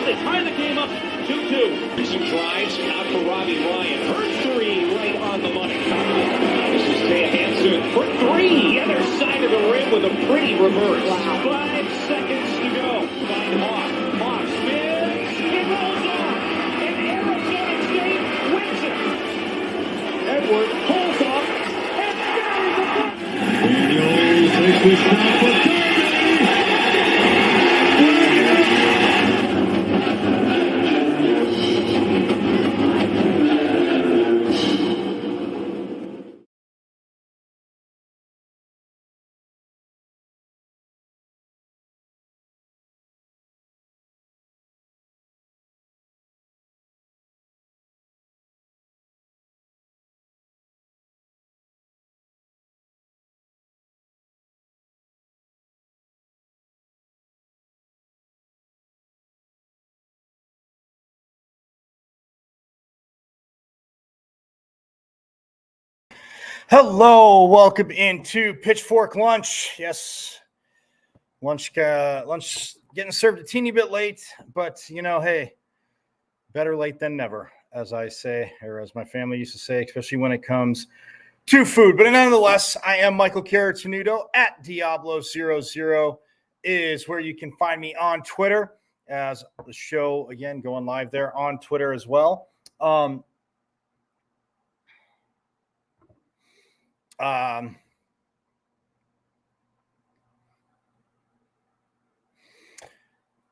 They tie the game up 2-2. Some drives out for Robbie Ryan. Her three right on the money. This is Taya Hansen for three. Other side of the rim with a pretty reverse. Wow. 5 seconds to go. Find Hawk. Hawk spins. It rolls off. And Arizona State wins it. Edward pulls off and buries the puck. Daniels takes the shot for Kirby. Hello, welcome into Pitchfork Lunch. Yes, lunch getting served a teeny bit late, but hey, better late than never, as I say, or as my family used to say, especially when it comes to food. But nonetheless, I am Michael Caratanudo at Diablo00 is where you can find me on Twitter, as the show again going live there on Twitter as well.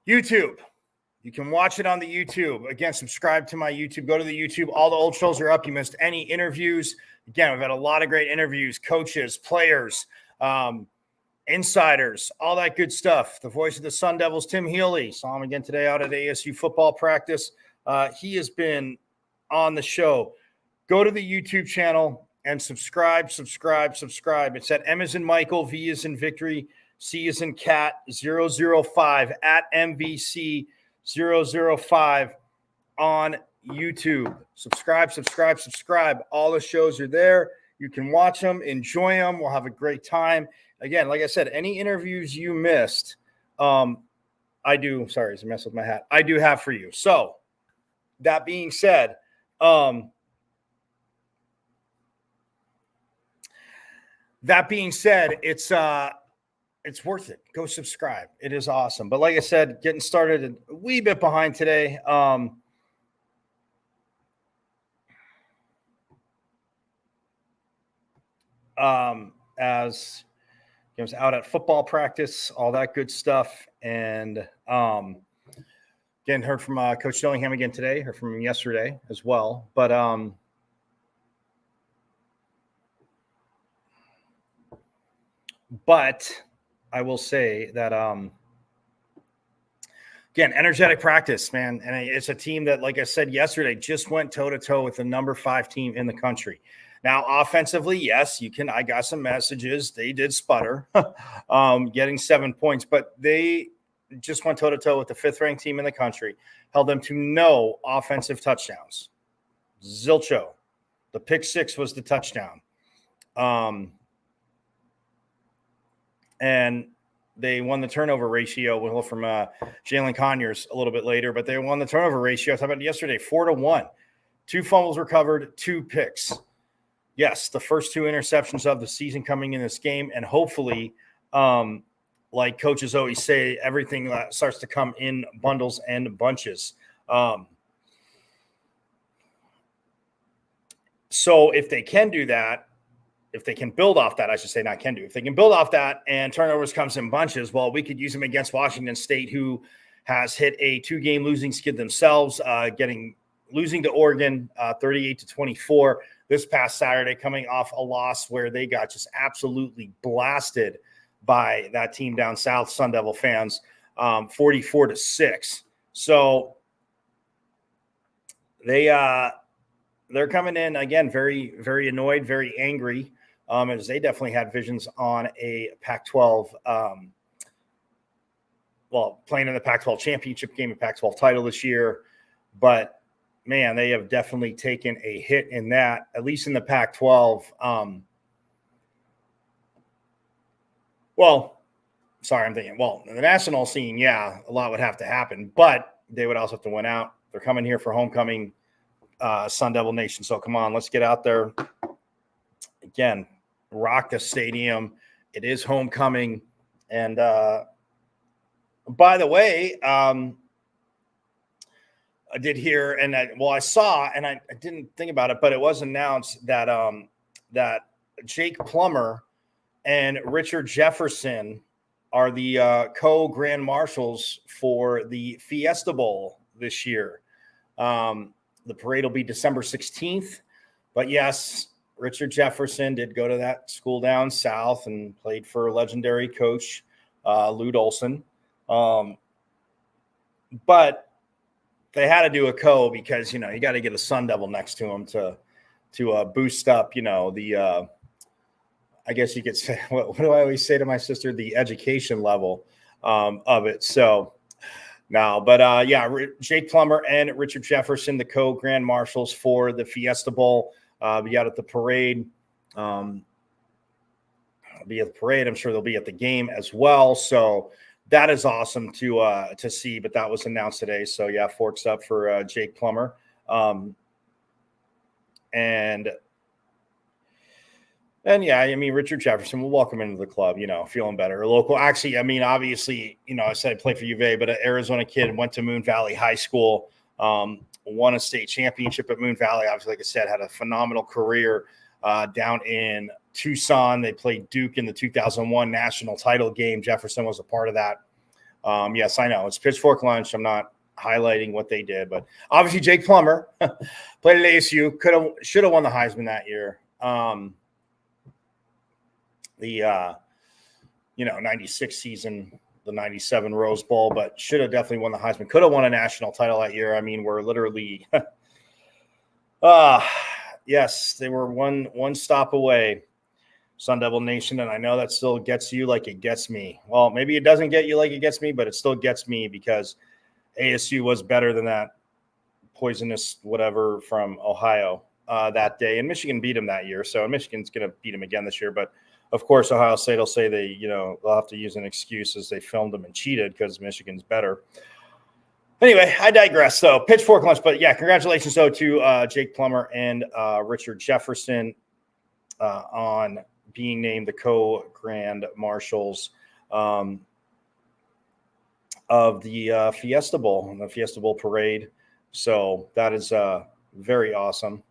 YouTube. You can watch it on the YouTube. Again, subscribe to my YouTube. Go to the YouTube. All the old shows are up. You missed any interviews. Again, we've had a lot of great interviews, coaches, players, insiders, all that good stuff. The voice of the Sun Devils, Tim Healy. Saw him again today out at ASU football practice. He has been on the show. Go to the YouTube channel and subscribe. It's at M as in Michael, V as in Victory, C as in Cat 005 at MVC 005 on YouTube. Subscribe. All the shows are there. You can watch them, enjoy them. We'll have a great time. Again, like I said, any interviews you missed, I do. Sorry, it's a mess with my hat. I do have for you. So that being said, it's worth it. Go subscribe. It is awesome. But like I said, getting started a wee bit behind today. As I was out at football practice, all that good stuff. And again, heard from Coach Dillingham again today, heard from him yesterday as well. But I will say that, again, energetic practice, man. And it's a team that, like I said yesterday, just went toe-to-toe with the number 5 team in the country. Now, offensively, yes, I got some messages. They did sputter, getting 7 points, but they just went toe-to-toe with the 5th-ranked team in the country, held them to no offensive touchdowns. Zilcho. The pick 6 was the touchdown. And they won the turnover ratio. We'll hear from Jalen Conyers a little bit later, but they won the turnover ratio. I talked about it yesterday, 4-1. 2 fumbles recovered, 2 picks. Yes, the first 2 interceptions of the season coming in this game, and hopefully, like coaches always say, everything starts to come in bundles and bunches. So if they can do that, if they can build off that, I should say, not can do. If they can build off that and turnovers comes in bunches, well, we could use them against Washington State, who has hit a 2-game losing skid themselves, losing to Oregon 38-24 this past Saturday, coming off a loss where they got just absolutely blasted by that team down south, Sun Devil fans, 44-6. So they're coming in again, very, very annoyed, very angry. As they definitely had visions on a Pac-12, playing in the Pac-12 championship game, a Pac-12 title this year. But, man, they have definitely taken a hit in that, at least in the Pac-12. I'm thinking, in the national scene, yeah, a lot would have to happen. But they would also have to win out. They're coming here for homecoming, Sun Devil Nation. So come on, let's get out there. Again, rock the stadium. It is homecoming. And by the way, I did hear, and I saw, and I didn't think about it, but it was announced that that Jake Plummer and Richard Jefferson are the co-grand marshals for the Fiesta Bowl this year. The parade will be December 16th. But yes, Richard Jefferson did go to that school down south and played for legendary coach Lute Olson. But they had to do a co because, you got to get a Sun Devil next to him to boost up, the I guess you could say, what do I always say to my sister? The education level of it. So no, but Jake Plummer and Richard Jefferson, the co-grand marshals for the Fiesta Bowl, be out at the parade. Be at the parade. I'm sure they'll be at the game as well. So that is awesome to see. But that was announced today. So yeah, forks up for Jake Plummer. And yeah, I mean, Richard Jefferson, we'll welcome him into the club, feeling better. Local. Actually, I mean, obviously, I said I played for U of A, but an Arizona kid, went to Moon Valley High School, won a state championship at Moon Valley. Obviously, like I said, had a phenomenal career down in Tucson. They played Duke in the 2001 national title game. Jefferson was a part of that. Yes, I know. It's Pitchfork Lunch. I'm not highlighting what they did, but obviously Jake Plummer played at ASU, should have won the Heisman that year. The 96 season, the 97 Rose Bowl, but should have definitely won the Heisman. Could have won a national title that year. I mean, we're literally yes, they were one stop away, Sun Devil Nation, and I know that still gets you like it gets me. Well, maybe it doesn't get you like it gets me, but it still gets me because ASU was better than that poisonous whatever from Ohio that day, and Michigan beat them that year. So Michigan's going to beat them again this year, but of course, Ohio State will say they'll have to use an excuse as they filmed them and cheated because Michigan's better. Anyway, I digress. So Pitchfork Lunch, but yeah, congratulations though to Jake Plummer and Richard Jefferson on being named the co-grand marshals of the Fiesta Bowl and the Fiesta Bowl parade. So that is very awesome.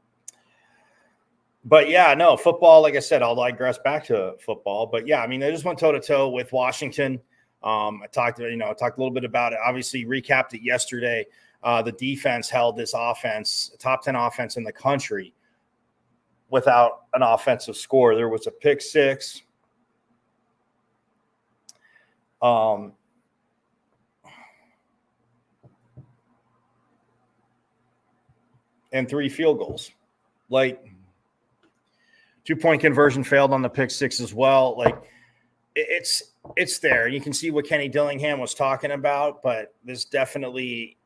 But yeah, no, football, like I said, I'll digress back to football. But yeah, I mean, they just went toe-to-toe with Washington. I talked a little bit about it. Obviously, recapped it yesterday. The defense held this offense, top 10 offense in the country, without an offensive score. There was a pick six. And 3 field goals. Like, 2-point conversion failed on the pick six as well. Like, it's there. You can see what Kenny Dillingham was talking about, but this definitely,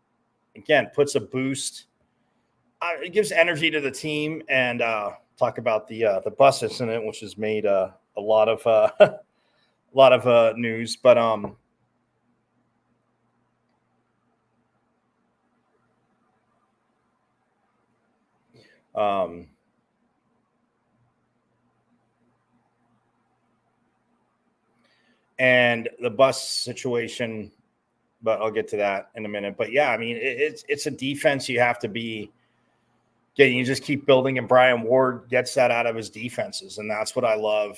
again, puts a boost. It gives energy to the team. And talk about the bus incident, which has made a lot of news. But and the bus situation, but I'll get to that in a minute. But yeah, I mean, it's a defense you have to be getting. You just keep building, and Brian Ward gets that out of his defenses, and that's what I love.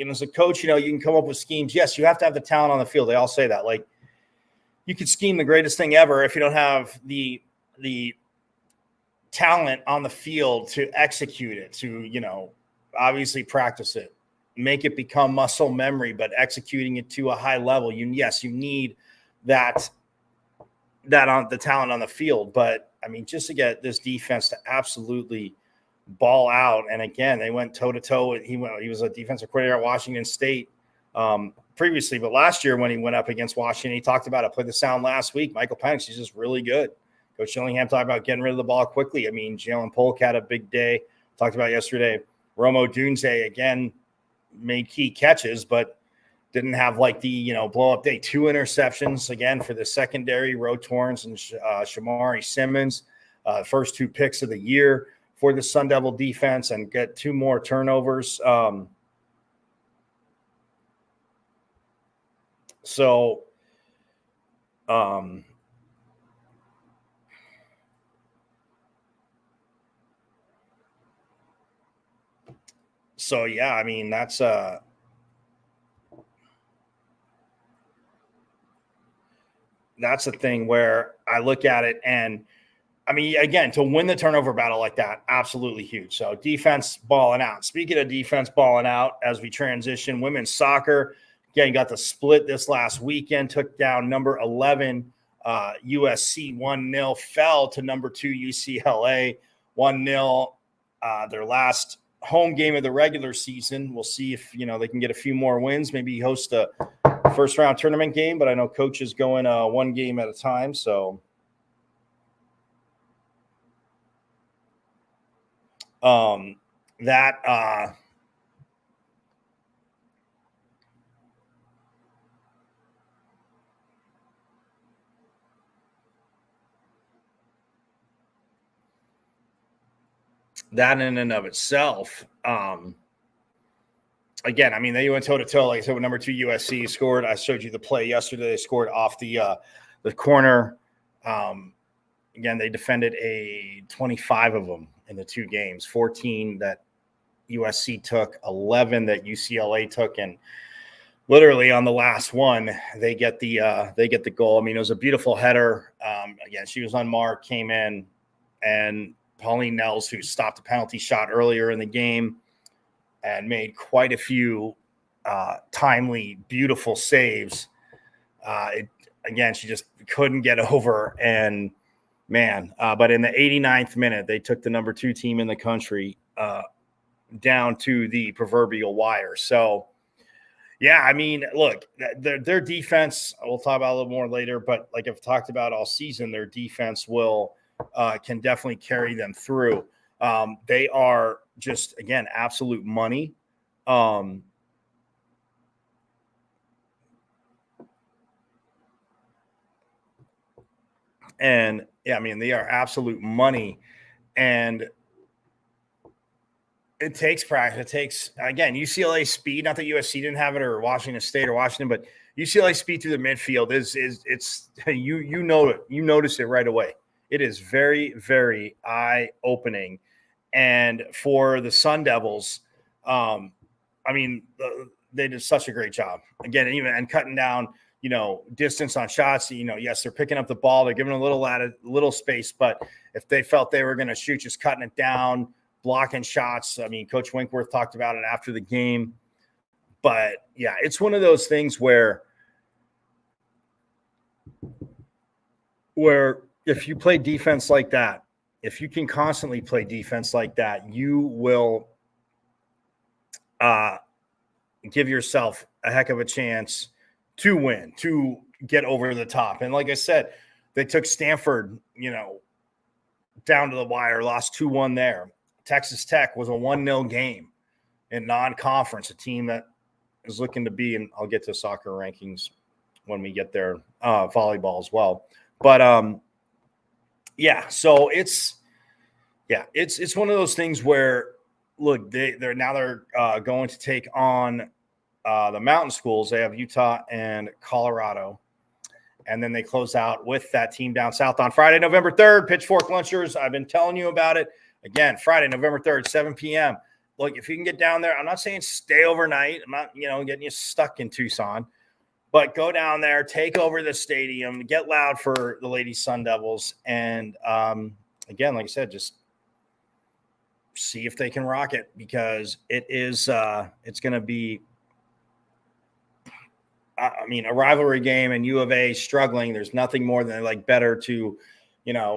As a coach, you can come up with schemes. Yes, you have to have the talent on the field. They all say that. Like, you could scheme the greatest thing ever if you don't have the talent on the field to execute it, to obviously practice it, make it become muscle memory, but executing it to a high level. You need that on the talent on the field. But I mean, just to get this defense to absolutely ball out. And again, they went toe to toe. He was a defensive coordinator at Washington State previously, but last year when he went up against Washington, he talked about it. Played the sound last week. Michael Penix, he's just really good. Coach Dillingham talked about getting rid of the ball quickly. I mean, Jalen Polk had a big day. Talked about yesterday. Romo Dunze again made key catches, but Didn't have like the, blow up day. 2 interceptions again for the secondary, Ro Torrance and Shamari Simmons. First 2 picks of the year for the Sun Devil defense, and get 2 more turnovers. So yeah, I mean, that's a thing where I look at it, and I mean, again, to win the turnover battle like that, absolutely huge. So defense balling out. Speaking of defense balling out, as we transition, women's soccer, again, got the split this last weekend, took down number 11 USC 1-0, fell to number 2 UCLA 1-0. Their last home game of the regular season. We'll see if, they can get a few more wins, maybe host a first round tournament game, but I know coach is going 1 game at a time. So that in and of itself, again, I mean, they went toe to toe, like I said, with number 2 USC scored. I showed you the play yesterday. They scored off the corner. Again, they defended 25 of them in the 2 games, 14 that USC took, 11 that UCLA took, and literally on the last one, they get the goal. I mean, it was a beautiful header. Again, she was unmarked, came in, and Pauline Nels, who stopped a penalty shot earlier in the game and made quite a few timely, beautiful saves. Again, she just couldn't get over, and man, but in the 89th minute, they took the number 2 team in the country down to the proverbial wire. So, yeah, I mean, look, their defense, we'll talk about a little more later, but like I've talked about all season, their defense can definitely carry them through. They are just, again, absolute money. And yeah, I mean, they are absolute money, and it takes practice. It takes, again, UCLA speed. Not that USC didn't have it, or Washington State or Washington, but UCLA speed through the midfield is you know it. You notice it right away. It is very, very eye-opening. And for the Sun Devils, I mean, they did such a great job. Again, and cutting down, distance on shots. Yes, they're picking up the ball. They're giving a little space, but if they felt they were going to shoot, just cutting it down, blocking shots. I mean, Coach Winkworth talked about it after the game. But, yeah, it's one of those things where if you play defense like that, if you can constantly play defense like that, you will give yourself a heck of a chance to win, to get over the top. And like I said, they took Stanford, down to the wire, lost 2-1 there. Texas Tech was a 1-0 game in non-conference, a team that is looking to be, and I'll get to soccer rankings when we get there, volleyball as well. But yeah, so it's one of those things where, look, they're going to take on the mountain schools. They have Utah and Colorado, and then they close out with that team down south on Friday, November 3rd. Pitchfork Lunchers. I've been telling you about it. Again, Friday, November 3rd, 7 p.m. Look, if you can get down there, I'm not saying stay overnight. I'm not, getting you stuck in Tucson. But go down there, take over the stadium, get loud for the Lady Sun Devils. And, again, like I said, just see if they can rock it, because it's going to be, I mean, a rivalry game, and U of A struggling. There's nothing more than better to,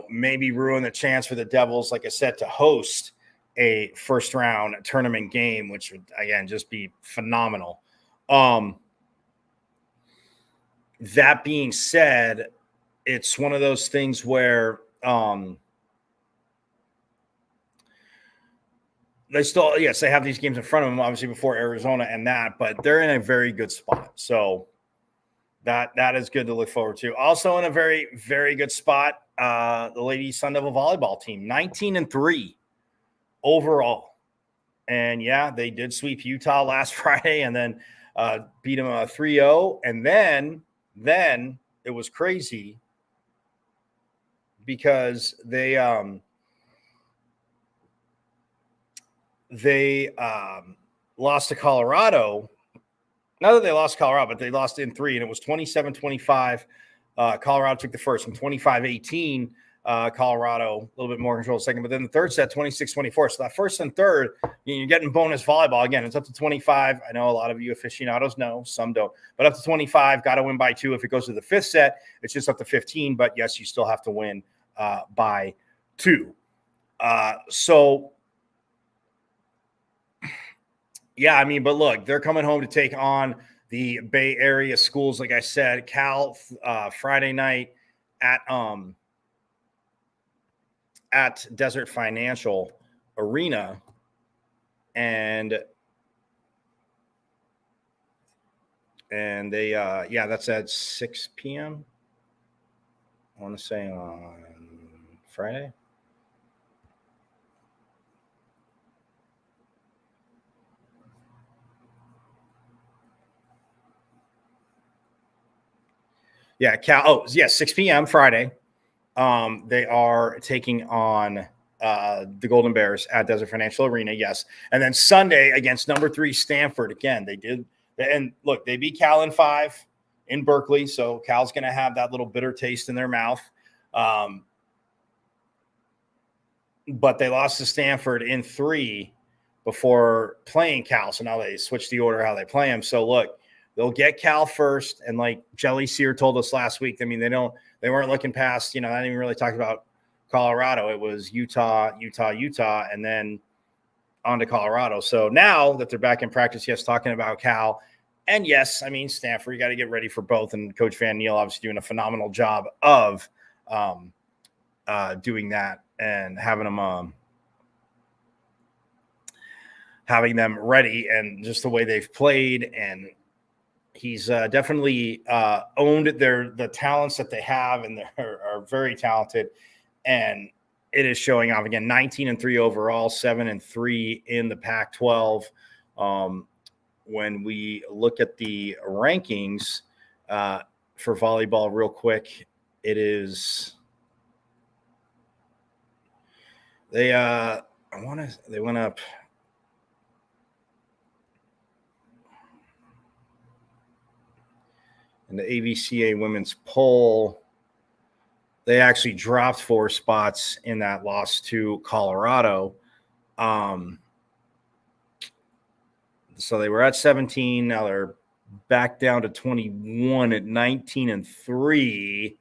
maybe ruin the chance for the Devils, like I said, to host a first round tournament game, which would, again, just be phenomenal. That being said, it's one of those things where they still, yes, they have these games in front of them, obviously before Arizona and that, but they're in a very good spot. So that is good to look forward to. Also in a very, very good spot, the ladies Sun Devil volleyball team, 19-3 overall. And yeah, they did sweep Utah last Friday and then beat them 3-0. And then it was crazy because they lost to Colorado. Not that they lost Colorado, but they lost in 3, and it was 27-25. Colorado took the first, and 25-18. Colorado, a little bit more control second. But then the third set, 26-24. So that first and third, you're getting bonus volleyball. Again, it's up to 25. I know a lot of you aficionados know, some don't. But up to 25, got to win by 2. If it goes to the fifth set, it's just up to 15. But, yes, you still have to win by 2. So, yeah, I mean, but look, they're coming home to take on the Bay Area schools. Like I said, Cal Friday night at Desert Financial Arena, and they that's at 6 p.m. I want to say on Friday. Yeah, Cal. Oh, yeah, 6 p.m. Friday. They are taking on the Golden Bears at Desert Financial Arena. Yes, and then Sunday against number 3 Stanford. Again, they did. And look, they beat Cal in 5 in Berkeley, so Cal's going to have that little bitter taste in their mouth. But they lost to Stanford in 3 before playing Cal. So now they switched the order how they play them. So look, they'll get Cal first. And like Jelly Sear told us last week, I mean, they weren't looking past, I didn't even really talk about Colorado. It was Utah, and then on to Colorado. So now that they're back in practice, yes, talking about Cal. And yes, I mean, Stanford, you got to get ready for both. And Coach Van Niel obviously doing a phenomenal job of doing that and having them ready, and just the way they've played. And he's definitely owned the talents that they have, and they are very talented. And it is showing off again. 19-3 overall, 7-3 in the Pac-12. When we look at the rankings for volleyball, real quick, it is they went up. In the AVCA women's poll, they actually dropped 4 spots in that loss to Colorado. So they were at 17. Now they're back down to 21 at 19-3.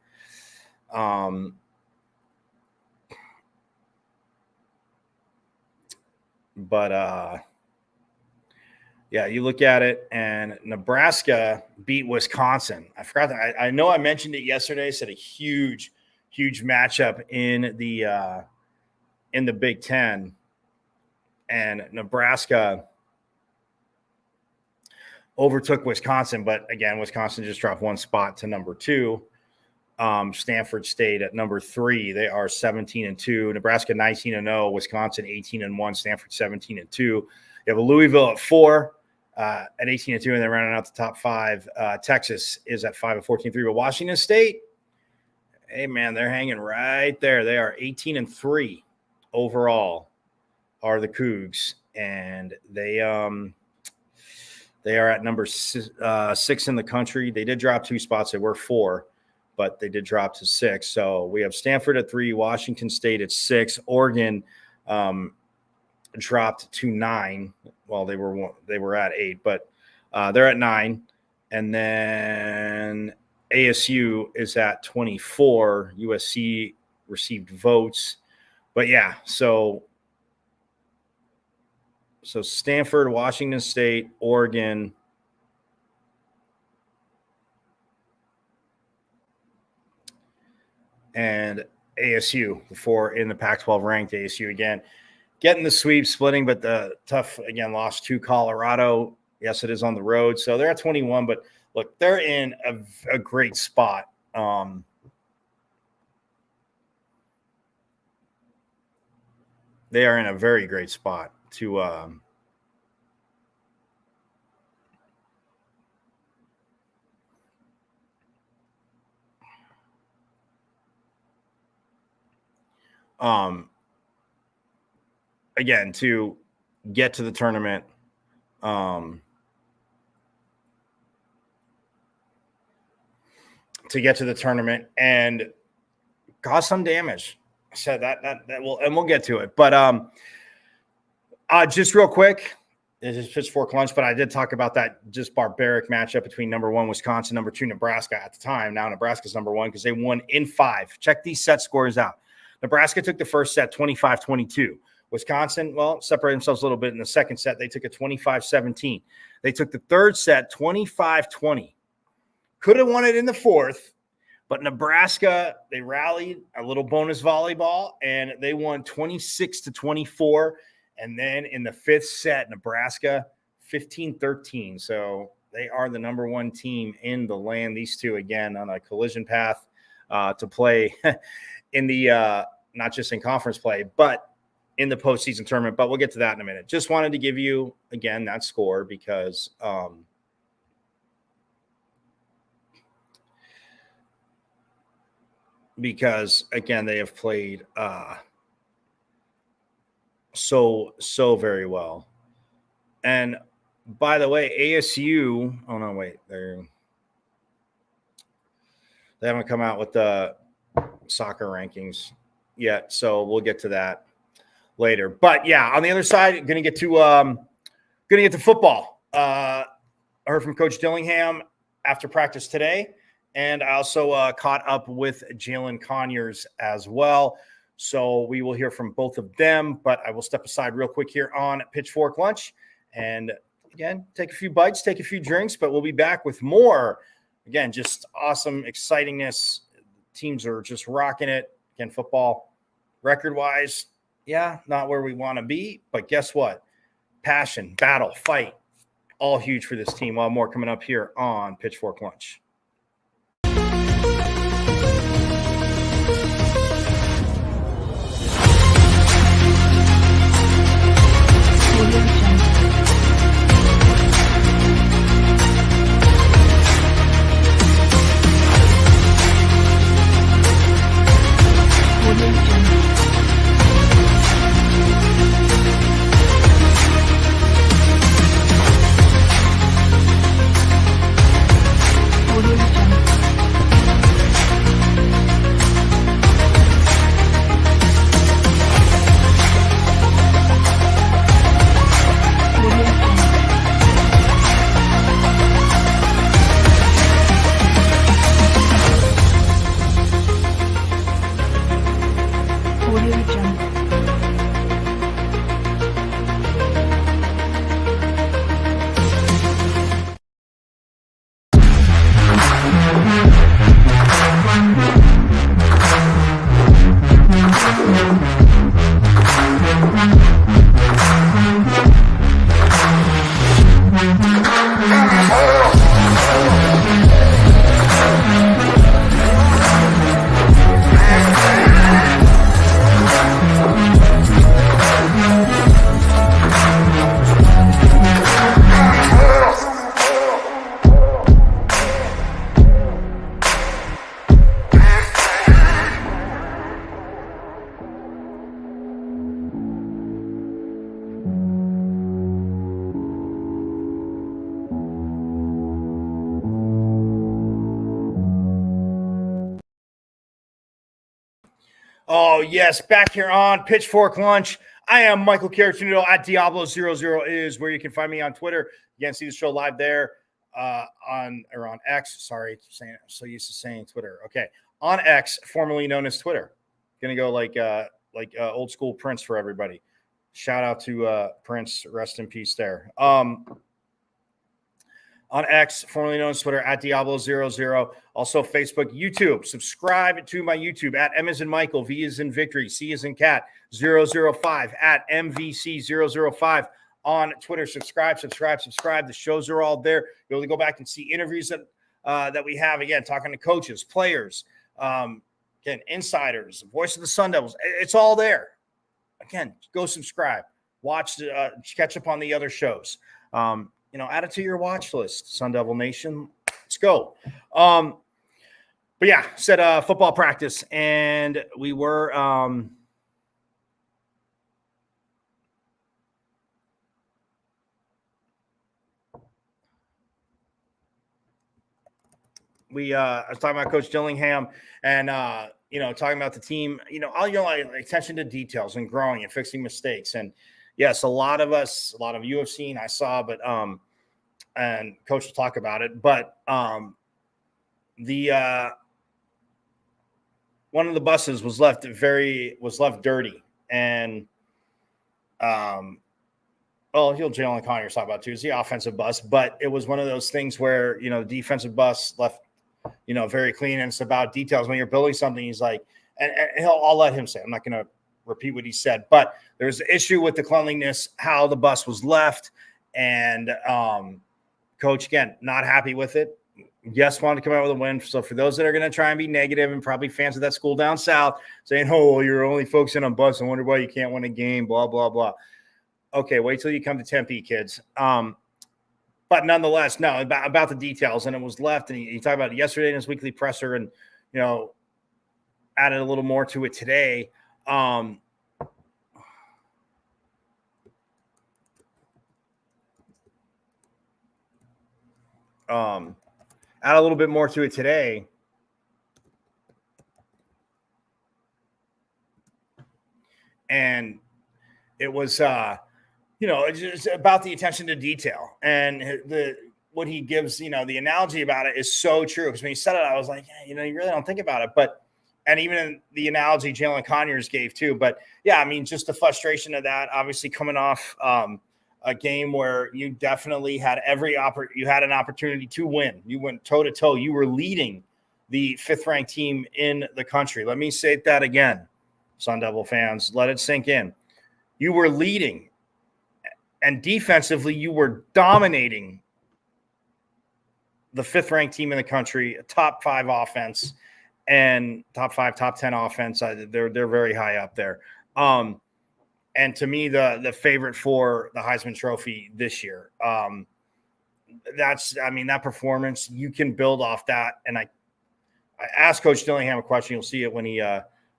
Yeah, you look at it, and Nebraska beat Wisconsin. I forgot that. I know I mentioned it yesterday. I said a huge, huge matchup in the Big Ten, and Nebraska overtook Wisconsin. But again, Wisconsin just dropped 1 spot to number 2. Stanford stayed at number 3. They are 17-2. Nebraska 19-0. Wisconsin 18-1. Stanford 17-2. You have a Louisville at 4. At 18-2, and they're rounding out the top 5. Texas is at 5 at 14-3. But Washington State, hey man, they're hanging right there. They are 18-3 overall, are the Cougs, and they are at number 6 in the country. They did drop 2 spots. They were 4, but they did drop to 6. So we have Stanford at 3, Washington State at 6, Oregon dropped to 9. Well, they were at 8, but they're at 9. And then ASU is at 24. USC received votes. But yeah, so Stanford, Washington State, Oregon, and ASU, the 4 in the Pac-12 ranked. ASU again getting the sweep, splitting, but the tough, again, lost to Colorado. Yes, it is on the road. So they're at 21, but look, they're in a great spot. They are in a very great spot to again, to get to the tournament. To get to the tournament and cause some damage. I said that will, and we'll get to it. But just real quick, this is Pitchfork Lunch, but I did talk about that just barbaric matchup between number 1 Wisconsin, number 2 Nebraska at the time. Now Nebraska's number 1 because they won in 5. Check these set scores out. Nebraska took the first set 25-22. Wisconsin, well, separated themselves a little bit in the second set. They took a 25-17. They took the third set 25-20. Could have won it in the fourth, but Nebraska, they rallied a little bonus volleyball, and they won 26-24. And then in the fifth set, Nebraska 15-13. So they are the number 1 team in the land. These two, again, on a collision path to play in the not just in conference play, but in the postseason tournament. But we'll get to that in a minute. Just wanted to give you, again, that score because again, they have played so very well. And by the way, ASU, oh no, wait, they haven't come out with the soccer rankings yet, so we'll get to that later. But yeah, on the other side, gonna get to football. I heard from Coach Dillingham after practice today, and I also caught up with Jalen Conyers as well. So we will hear from both of them, but I will step aside real quick here on Pitchfork Lunch and again, take a few bites, take a few drinks, but we'll be back with more. Again, just awesome excitingness. Teams are just rocking it. Again, football record-wise, yeah, not where we want to be, but guess what? Passion, battle, fight, all huge for this team. While more coming up here on Pitchfork Lunch. Oh, yes, back here on Pitchfork Lunch. I am Michael Caratuno at Diablo00 is where you can find me on Twitter. You can see the show live there on X. Sorry, I'm so used to saying Twitter. Okay, on X, formerly known as Twitter. Gonna go like old school Prince for everybody. Shout out to Prince, rest in peace there. on X, formerly known as Twitter, at Diablo00. Also Facebook, YouTube. Subscribe to my YouTube at M as in Michael, V as in Victory, C as in Cat, 005, at MVC005 on Twitter. Subscribe. The shows are all there. You'll be able to go back and see interviews that we have, again, talking to coaches, players, again, insiders, Voice of the Sun Devils. It's all there. Again, go subscribe. Watch, catch up on the other shows. Add it to your watch list, Sun Devil Nation. Let's go. But yeah, said football practice, and we were I was talking about Coach Dillingham and talking about the team, attention to details and growing and fixing mistakes. And yes, a lot of you have seen, I saw, but and Coach will talk about it. But the one of the buses was left dirty, and Jalen Conyers talk about too, is the offensive bus, but it was one of those things where the defensive bus left very clean, and it's about details. When you're building something, he's like, and I'll let him say it. I'm not going to repeat what he said, but there's an issue with the cleanliness, how the bus was left, and Coach, again, not happy with it. Yes, wanted to come out with a win. So for those that are going to try and be negative, and probably fans of that school down south saying, oh, you're only focusing on bus, I wonder why you can't win a game, blah, blah, blah. Okay, wait till you come to Tempe, kids. But nonetheless, no, about the details, and it was left, and he talked about it yesterday in his weekly presser, and added a little more to it today. Add a little bit more to it today. And it was it's about the attention to detail, and what he gives, the analogy about it is so true. Because when he said it, I was like, you really don't think about it. And even the analogy Jalen Conyers gave too. But yeah, I mean, just the frustration of that, obviously coming off a game where you definitely had you had an opportunity to win. You went toe to toe. You were leading the 5th ranked team in the country. Let me say that again, Sun Devil fans, let it sink in. You were leading. And defensively, you were dominating the 5th ranked team in the country, a top 5 offense, and top 5, top 10 offense. They're very high up there. And to me, the favorite for the Heisman Trophy this year. That performance, you can build off that. And I asked Coach Dillingham a question. You'll see it when he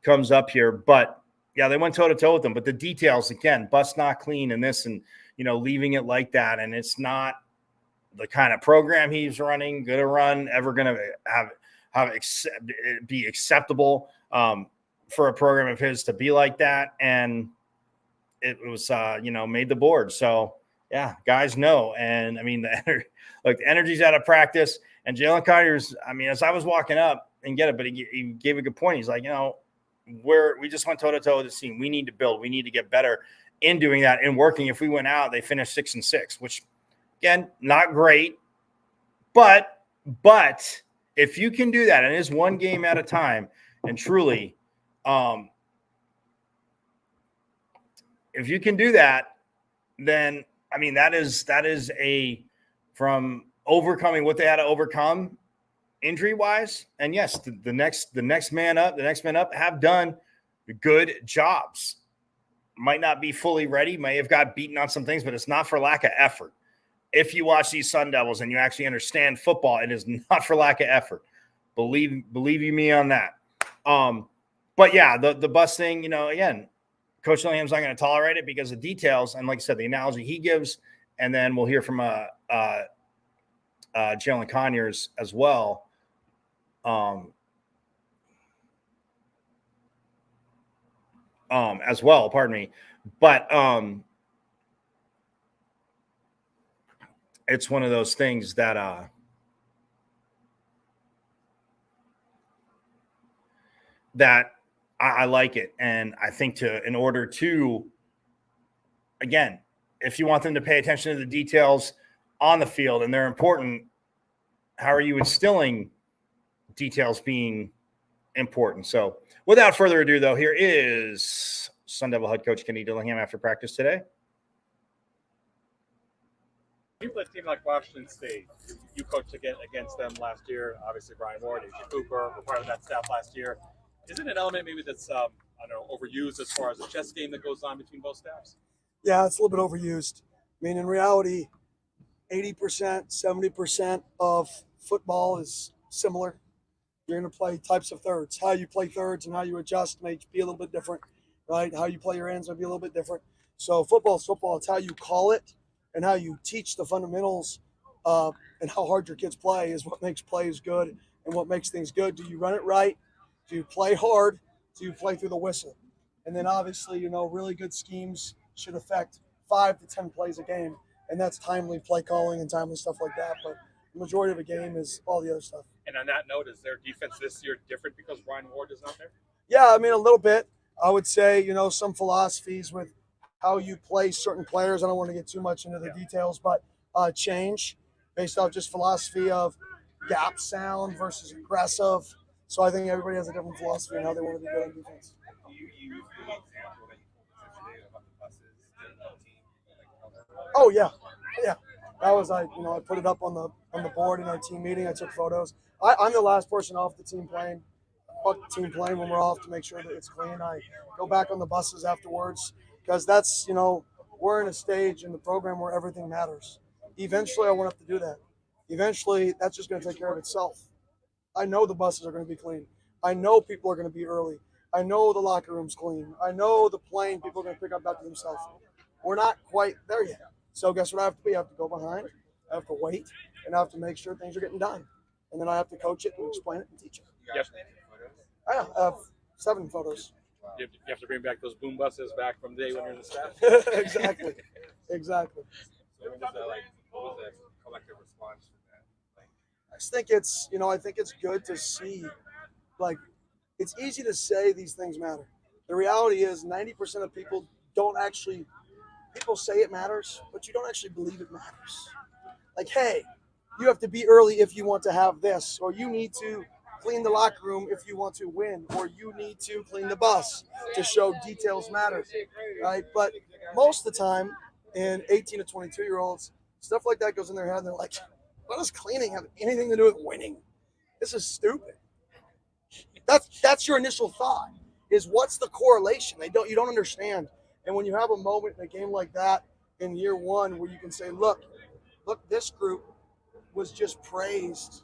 comes up here. But yeah, they went toe to toe with them. But the details, again, bus not clean and this, and leaving it like that. And it's not the kind of program he's running, going to run, ever going to be acceptable for a program of his to be like that. And it was, made the board. So yeah, guys know. And I mean, the energy's out of practice. And Jalen Conyers, I mean, as I was walking up and get it, but he gave a good point. He's like, we just went toe to toe with the team. We need to build. We need to get better in doing that and working. If we went out, they finished 6-6, which again, not great, but if you can do that, and it is one game at a time, and truly, if you can do that, then I mean that is from overcoming what they had to overcome injury wise. And yes, the next man up have done good jobs. Might not be fully ready, may have got beaten on some things, but it's not for lack of effort. If you watch these Sun Devils and you actually understand football, it is not for lack of effort. Believe you me on that. But yeah, the bus thing, again, Coach Willingham's not going to tolerate it because of details. And like I said, the analogy he gives, and then we'll hear from Jalen Conyers as well. Pardon me. But it's one of those things that I like it. And I think in order to, again, if you want them to pay attention to the details on the field, and they're important, how are you instilling details being important? So without further ado, though, here is Sun Devil head coach Kenny Dillingham after practice today. You play a team like Washington State. You coached against them last year. Obviously, Brian Ward, A.J. Cooper were part of that staff last year. Is it an element maybe that's I don't know, overused as far as a chess game that goes on between both staffs? Yeah, it's a little bit overused. I mean, in reality, 80%, 70% of football is similar. You're going to play types of thirds. How you play thirds and how you adjust may be a little bit different, right? How you play your ends may be a little bit different. So football is football. It's how you call it and how you teach the fundamentals and how hard your kids play is what makes plays good and what makes things good. Do you run it right? Do you play hard? Do you play through the whistle? And then obviously, really good schemes should affect 5 to 10 plays a game, and that's timely play calling and timely stuff like that. But the majority of a game is all the other stuff. And on that note, is their defense this year different because Brian Ward is not there? Yeah, I mean, a little bit. I would say, some philosophies with how you play certain players. I don't want to get too much into the details, but change based off just philosophy of gap sound versus aggressive. So I think everybody has a different philosophy on how they want to be good on defense. Do you use the example that you told us yesterday about the buses and the team? Oh yeah. That was I put it up on the board in our team meeting. I took photos. I'm the last person off the team plane. Team plane when we're off to make sure that it's clean. I go back on the buses afterwards because that's we're in a stage in the program where everything matters. Eventually, I won't have to do that. Eventually, that's just going to take care of itself. I know the buses are going to be clean. I know people are going to be early. I know the locker room's clean. I know the plane people are going to pick up after themselves. We're not quite there yet. So guess what I have to be? I have to go behind. I have to wait, and I have to make sure things are getting done. And then I have to coach it and explain it and teach it. Yep. I have 7 photos. You have to bring back those boom buses back from the day when you're in the staff. Exactly. So what was the collective response to that? I just think it's good to see. It's easy to say these things matter. The reality is 90% of people don't actually. People say it matters, but you don't actually believe it matters. Hey, you have to be early if you want to have this, or you need to clean the locker room if you want to win, or you need to clean the bus to show details matter, right? But most of the time, in 18 to 22-year-olds, stuff like that goes in their head, and they're like, what does cleaning have anything to do with winning? This is stupid. That's your initial thought, is what's the correlation? You don't understand. And when you have a moment in a game like that in year one where you can say, look, this group was just praised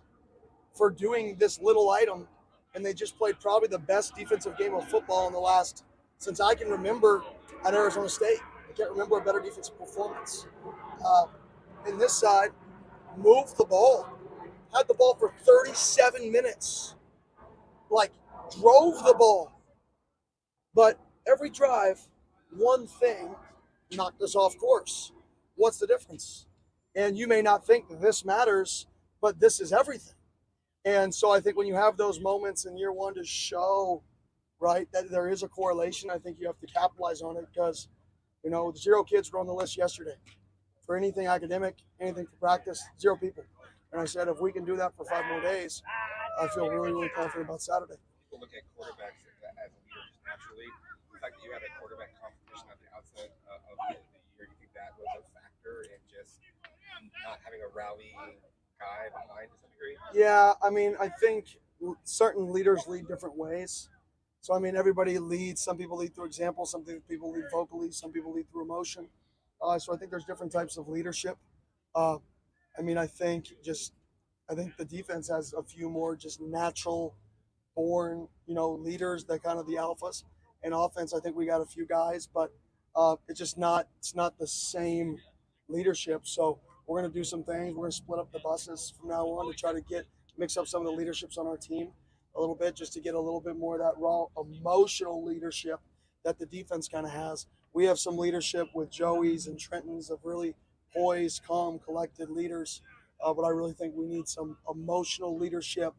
for doing this little item, and they just played probably the best defensive game of football in the last, since I can remember at Arizona State. I can't remember a better defensive performance. In this side, moved the ball, had the ball for 37 minutes, drove the ball. But every drive, one thing knocked us off course. What's the difference? And you may not think that this matters, but this is everything. And so I think when you have those moments in year one to show, right, that there is a correlation, I think you have to capitalize on it because, the 0 kids were on the list yesterday. For anything academic, anything for practice, 0 people. And I said, if we can do that for 5 more days, I feel really, really confident about Saturday. People look at quarterbacks as leaders naturally. The fact that you had a quarterback competition at the outset of the year, do you think that was a factor in just not having a rally guy behind to some degree? Yeah, I think certain leaders lead different ways. So, everybody leads. Some people lead through example. Some people lead vocally. Some people lead through emotion. So I think there's different types of leadership. I think the defense has a few more just natural born, leaders that kind of the alphas. In offense, I think we got a few guys, but it's not the same leadership. So we're going to do some things. We're going to split up the buses from now on to try to mix up some of the leaderships on our team a little bit, just to get a little bit more of that raw emotional leadership that the defense kind of has. We have some leadership with Joey's and Trenton's of really poised, calm, collected leaders. But I really think we need some emotional leadership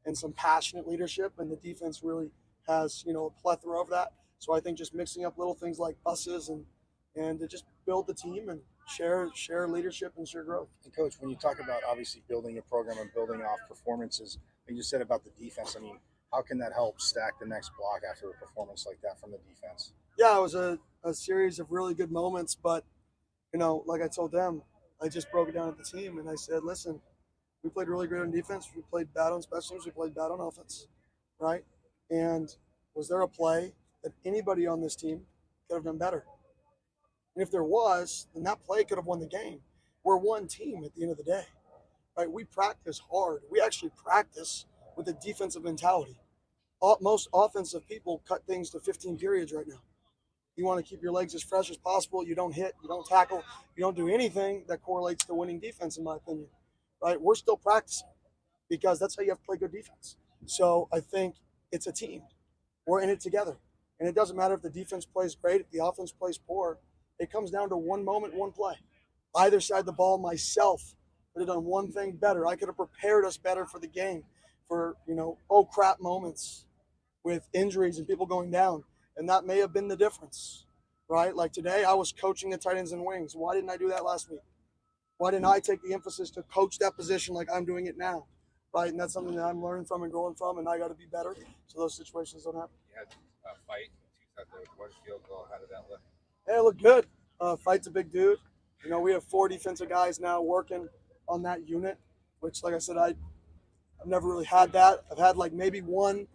and some passionate leadership, and the defense really has, a plethora of that. So I think just mixing up little things like buses and to just build the team and share leadership and share growth. And Coach, when you talk about obviously building a program and building off performances, and you said about the defense, I mean, how can that help stack the next block after a performance like that from the defense? Yeah, it was a series of really good moments, but like I told them, I just broke it down at the team and I said, listen, we played really great on defense, we played bad on special teams, we played bad on offense, right? And was there a play that anybody on this team could have done better? And if there was, then that play could have won the game. We're one team at the end of the day, right? We practice hard. We actually practice with a defensive mentality. Most offensive people cut things to 15 periods right now. You want to keep your legs as fresh as possible. You don't hit, you don't tackle, you don't do anything that correlates to winning defense, in my opinion, right? We're still practicing because that's how you have to play good defense. So I think it's a team. We're in it together. And it doesn't matter if the defense plays great, if the offense plays poor. It comes down to one moment, one play. Either side of the ball, myself could have done one thing better. I could have prepared us better for the game, for, oh crap moments with injuries and people going down. And that may have been the difference, right? Like today, I was coaching the tight ends and wings. Why didn't I do that last week? Why didn't I take the emphasis to coach that position like I'm doing it now, right? And that's something that I'm learning from and growing from, and I got to be better so those situations don't happen. You had a fight, two sets of one field goal. How did that look? Hey, it looked good. Fight's a big dude. We have 4 defensive guys now working on that unit, which, like I said, I've never really had that. I've had like maybe one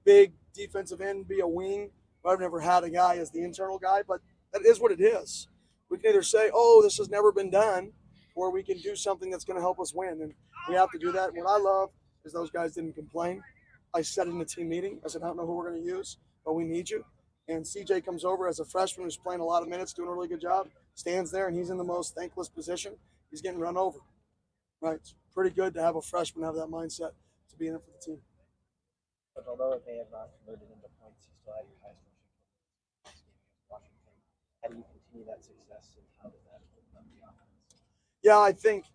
big defensive end be a wing, but I've never had a guy as the internal guy. But that is what it is. We can either say, oh, this has never been done, or we can do something that's going to help us win. And we have to do that. And what I love is those guys didn't complain. I said in the team meeting, I said, I don't know who we're going to use, but we need you. And CJ comes over as a freshman who's playing a lot of minutes, doing a really good job, stands there, and he's in the most thankless position. He's getting run over. Right? It's pretty good to have a freshman have that mindset to be in it for the team. But although they have not converted into points, you still had your highest rushing total against Washington. How do you continue that success, and how does that open up the offense? Yeah, I think,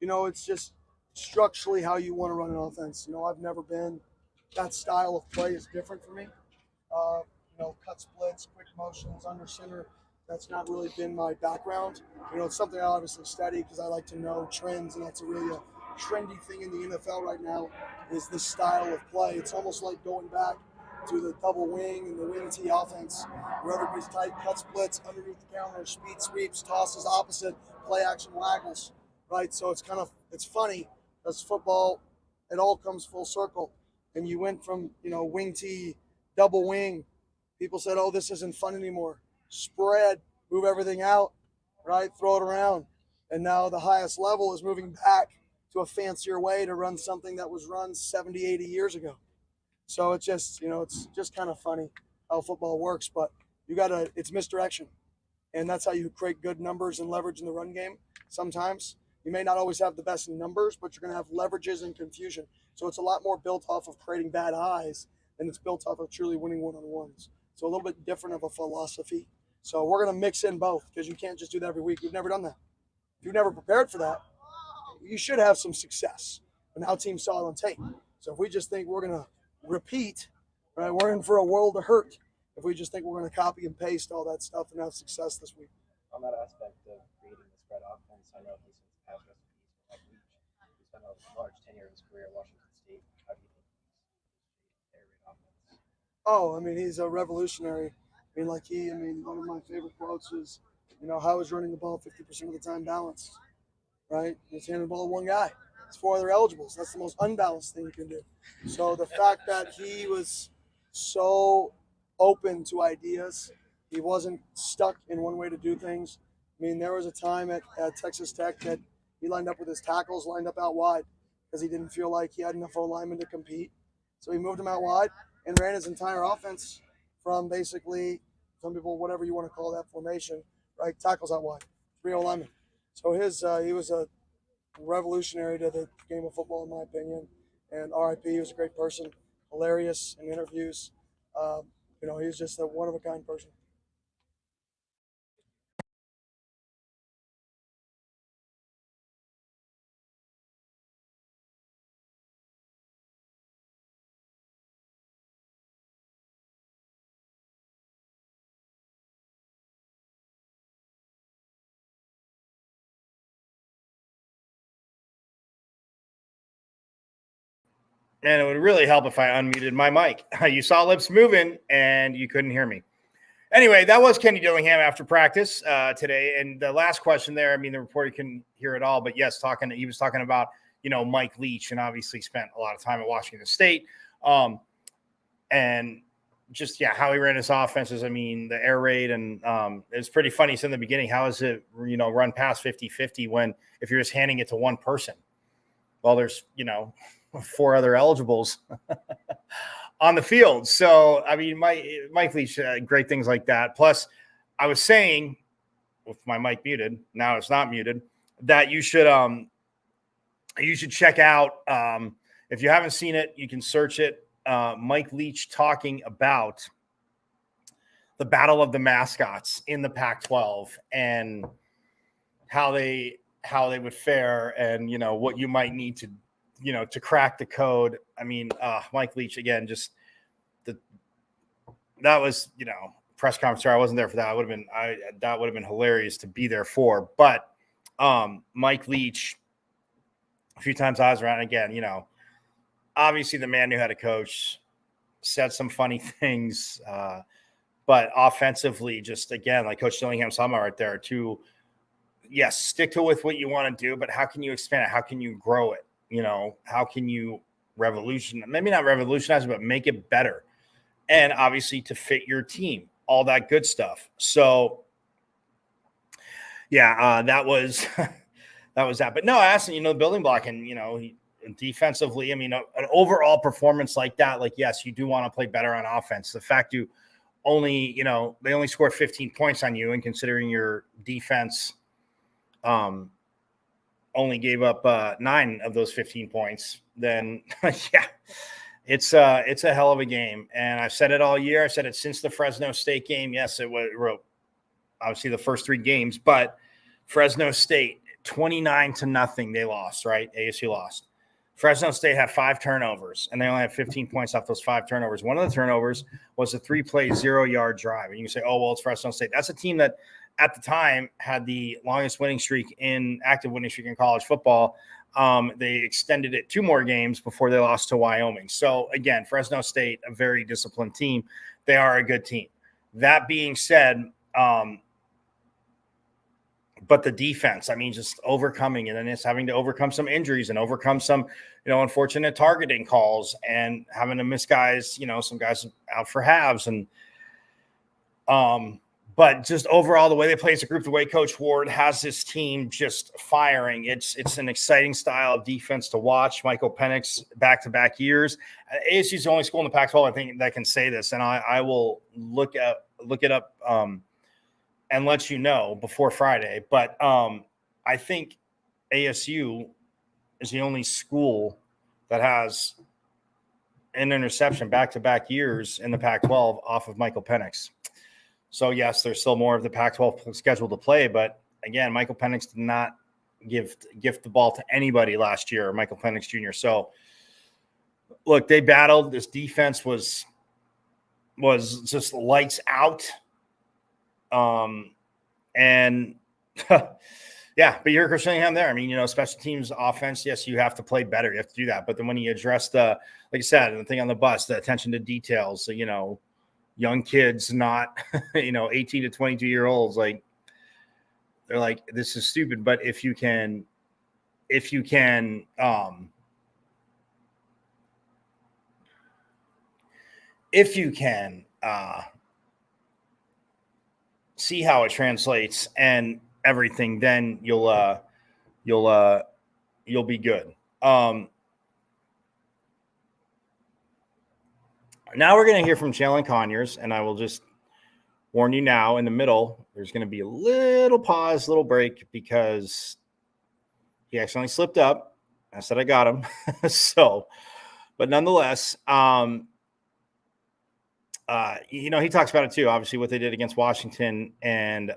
it's just structurally how you want to run an offense. I've never been, that style of play is different for me. Cut splits, quick motions, under center. That's not really been my background. It's something I obviously study because I like to know trends, and that's really a trendy thing in the NFL right now is this style of play. It's almost like going back to the double wing and the wing T offense where everybody's tight, cut splits, underneath the counter, speed sweeps, tosses opposite, play action waggles, right? So it's funny as football, it all comes full circle. And you went from, wing T, double wing. People said, oh, this isn't fun anymore. Spread, move everything out, right? Throw it around. And now the highest level is moving back to a fancier way to run something that was run 70, 80 years ago. So it's just, it's just kind of funny how football works, but it's misdirection. And that's how you create good numbers and leverage in the run game. Sometimes you may not always have the best numbers, but you're going to have leverages and confusion. So it's a lot more built off of creating bad eyes than it's built off of truly winning one-on-ones. So a little bit different of a philosophy. So we're going to mix in both because you can't just do that every week. We've never done that. If you've never prepared for that, you should have some success. And now teams saw it on tape. So if we just think we're going to repeat, right, we're in for a world of hurt. If we just think we're going to copy and paste all that stuff and have success this week. On that aspect of creating the spread offense, I know he's has recipes for that reach. He spent a large tenure of his career at Washington State. How do you think he's air raid offense? Oh, he's a revolutionary. One of my favorite quotes is, how is running the ball 50% of the time balanced, right? It's handing the ball to one guy. It's 4 other eligibles. That's the most unbalanced thing you can do. So the fact that he was so open to ideas, he wasn't stuck in one way to do things. There was a time at Texas Tech that he lined up with his tackles, lined up out wide because he didn't feel like he had enough O-linemen to compete. So he moved them out wide and ran his entire offense from basically, some people, whatever you want to call that formation, right? Tackles out wide, 3 O-linemen. So he was a revolutionary to the game of football, in my opinion. And RIP, he was a great person, hilarious in interviews. He was just a one-of-a-kind person. And it would really help if I unmuted my mic. You saw lips moving and you couldn't hear me. Anyway, that was Kenny Dillingham after practice today. And the last question there, I mean, the reporter couldn't hear it all, but yes, he was talking about, Mike Leach, and obviously spent a lot of time at Washington State. And just, how he ran his offenses. I mean, the air raid, and it's pretty funny. So in the beginning, how is it, run past 50-50 when if you're just handing it to one person? Well, there's, 4 other eligibles on the field. So, I mean, Mike Leach, great things like that. Plus, I was saying, with my mic muted, now it's not muted, that you should check out, if you haven't seen it, you can search it. Mike Leach talking about the battle of the mascots in the Pac-12 and how they would fare, and what you might need to to crack the code. I mean, Mike Leach again, just that was press conference. I wasn't there for that. That would have been hilarious to be there for. But Mike Leach, a few times I was around again. Obviously the man knew how to coach, said some funny things, but offensively, just again, like Coach Dillingham saw right there, to yes, stick to with what you want to do, but how can you expand it? How can you grow it? How can you maybe not revolutionize it, but make it better? And obviously to fit your team, all that good stuff. So that was that. But no, I asked him, the building block, and defensively, I mean, an overall performance like that, like, yes, you do want to play better on offense. The fact you only, they only scored 15 points on you, and considering your defense only gave up 9 of those 15 points, then it's a hell of a game. And I've said it all year. I said it since the Fresno State game. Yes, it was obviously the first 3 games, but Fresno State 29-0, they lost, right? ASU lost. Fresno State had 5 turnovers, and they only had 15 points off those 5 turnovers. One of the turnovers was a 3-play 0-yard drive. And you can say, oh, well, it's Fresno State. That's a team that at the time had the longest active winning streak in college football. They extended it 2 more games before they lost to Wyoming. So again, Fresno State, a very disciplined team. They are a good team. That being said, but the defense, I mean, just overcoming, and then it's having to overcome some injuries and overcome some, unfortunate targeting calls, and having to miss guys, some guys out for halves. And, but just overall, the way they play as a group, the way Coach Ward has his team just firing, it's an exciting style of defense to watch. Michael Penix, back-to-back years. ASU is the only school in the Pac-12, I think, that can say this, and I will look it up and let you know before Friday. But I think ASU is the only school that has an interception back-to-back years in the Pac-12 off of Michael Penix. So, yes, there's still more of the Pac-12 schedule to play. But, again, Michael Penix did not gift the ball to anybody last year, Michael Penix Jr. So, look, they battled. This defense was just lights out. And but you're Coach Dillingham there. I mean, special teams offense, yes, you have to play better. You have to do that. But then when you address like I said, the thing on the bus, the attention to details, young kids, not, 18 to 22-year-olds, like, they're like, this is stupid. But if you can see how it translates and everything, then you'll be good. Now we're going to hear from Jalen Conyers, and I will just warn you now, in the middle, there's going to be a little pause, little break, because he accidentally slipped up. I said I got him. So, but nonetheless, he talks about it too, obviously, what they did against Washington, and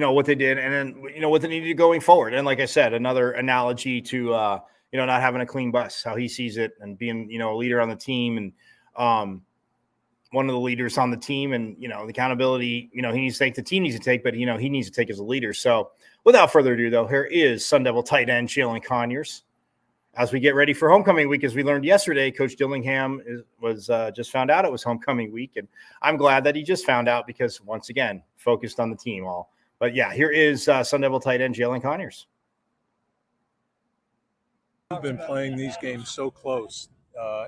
what they did, and then, what they needed going forward. And like I said, another analogy to, not having a clean bus, how he sees it, and being, a leader on the team. And one of the leaders on the team, and the accountability he needs to take, the team needs to take, but he needs to take as a leader. So without further ado, though, here is Sun Devil tight end Jalen Conyers as we get ready for homecoming week. As we learned yesterday, Coach Dillingham was just found out it was homecoming week, and I'm glad that he just found out because once again focused on the team all. But yeah, here is Sun Devil tight end Jalen Conyers. We've been playing these games so close.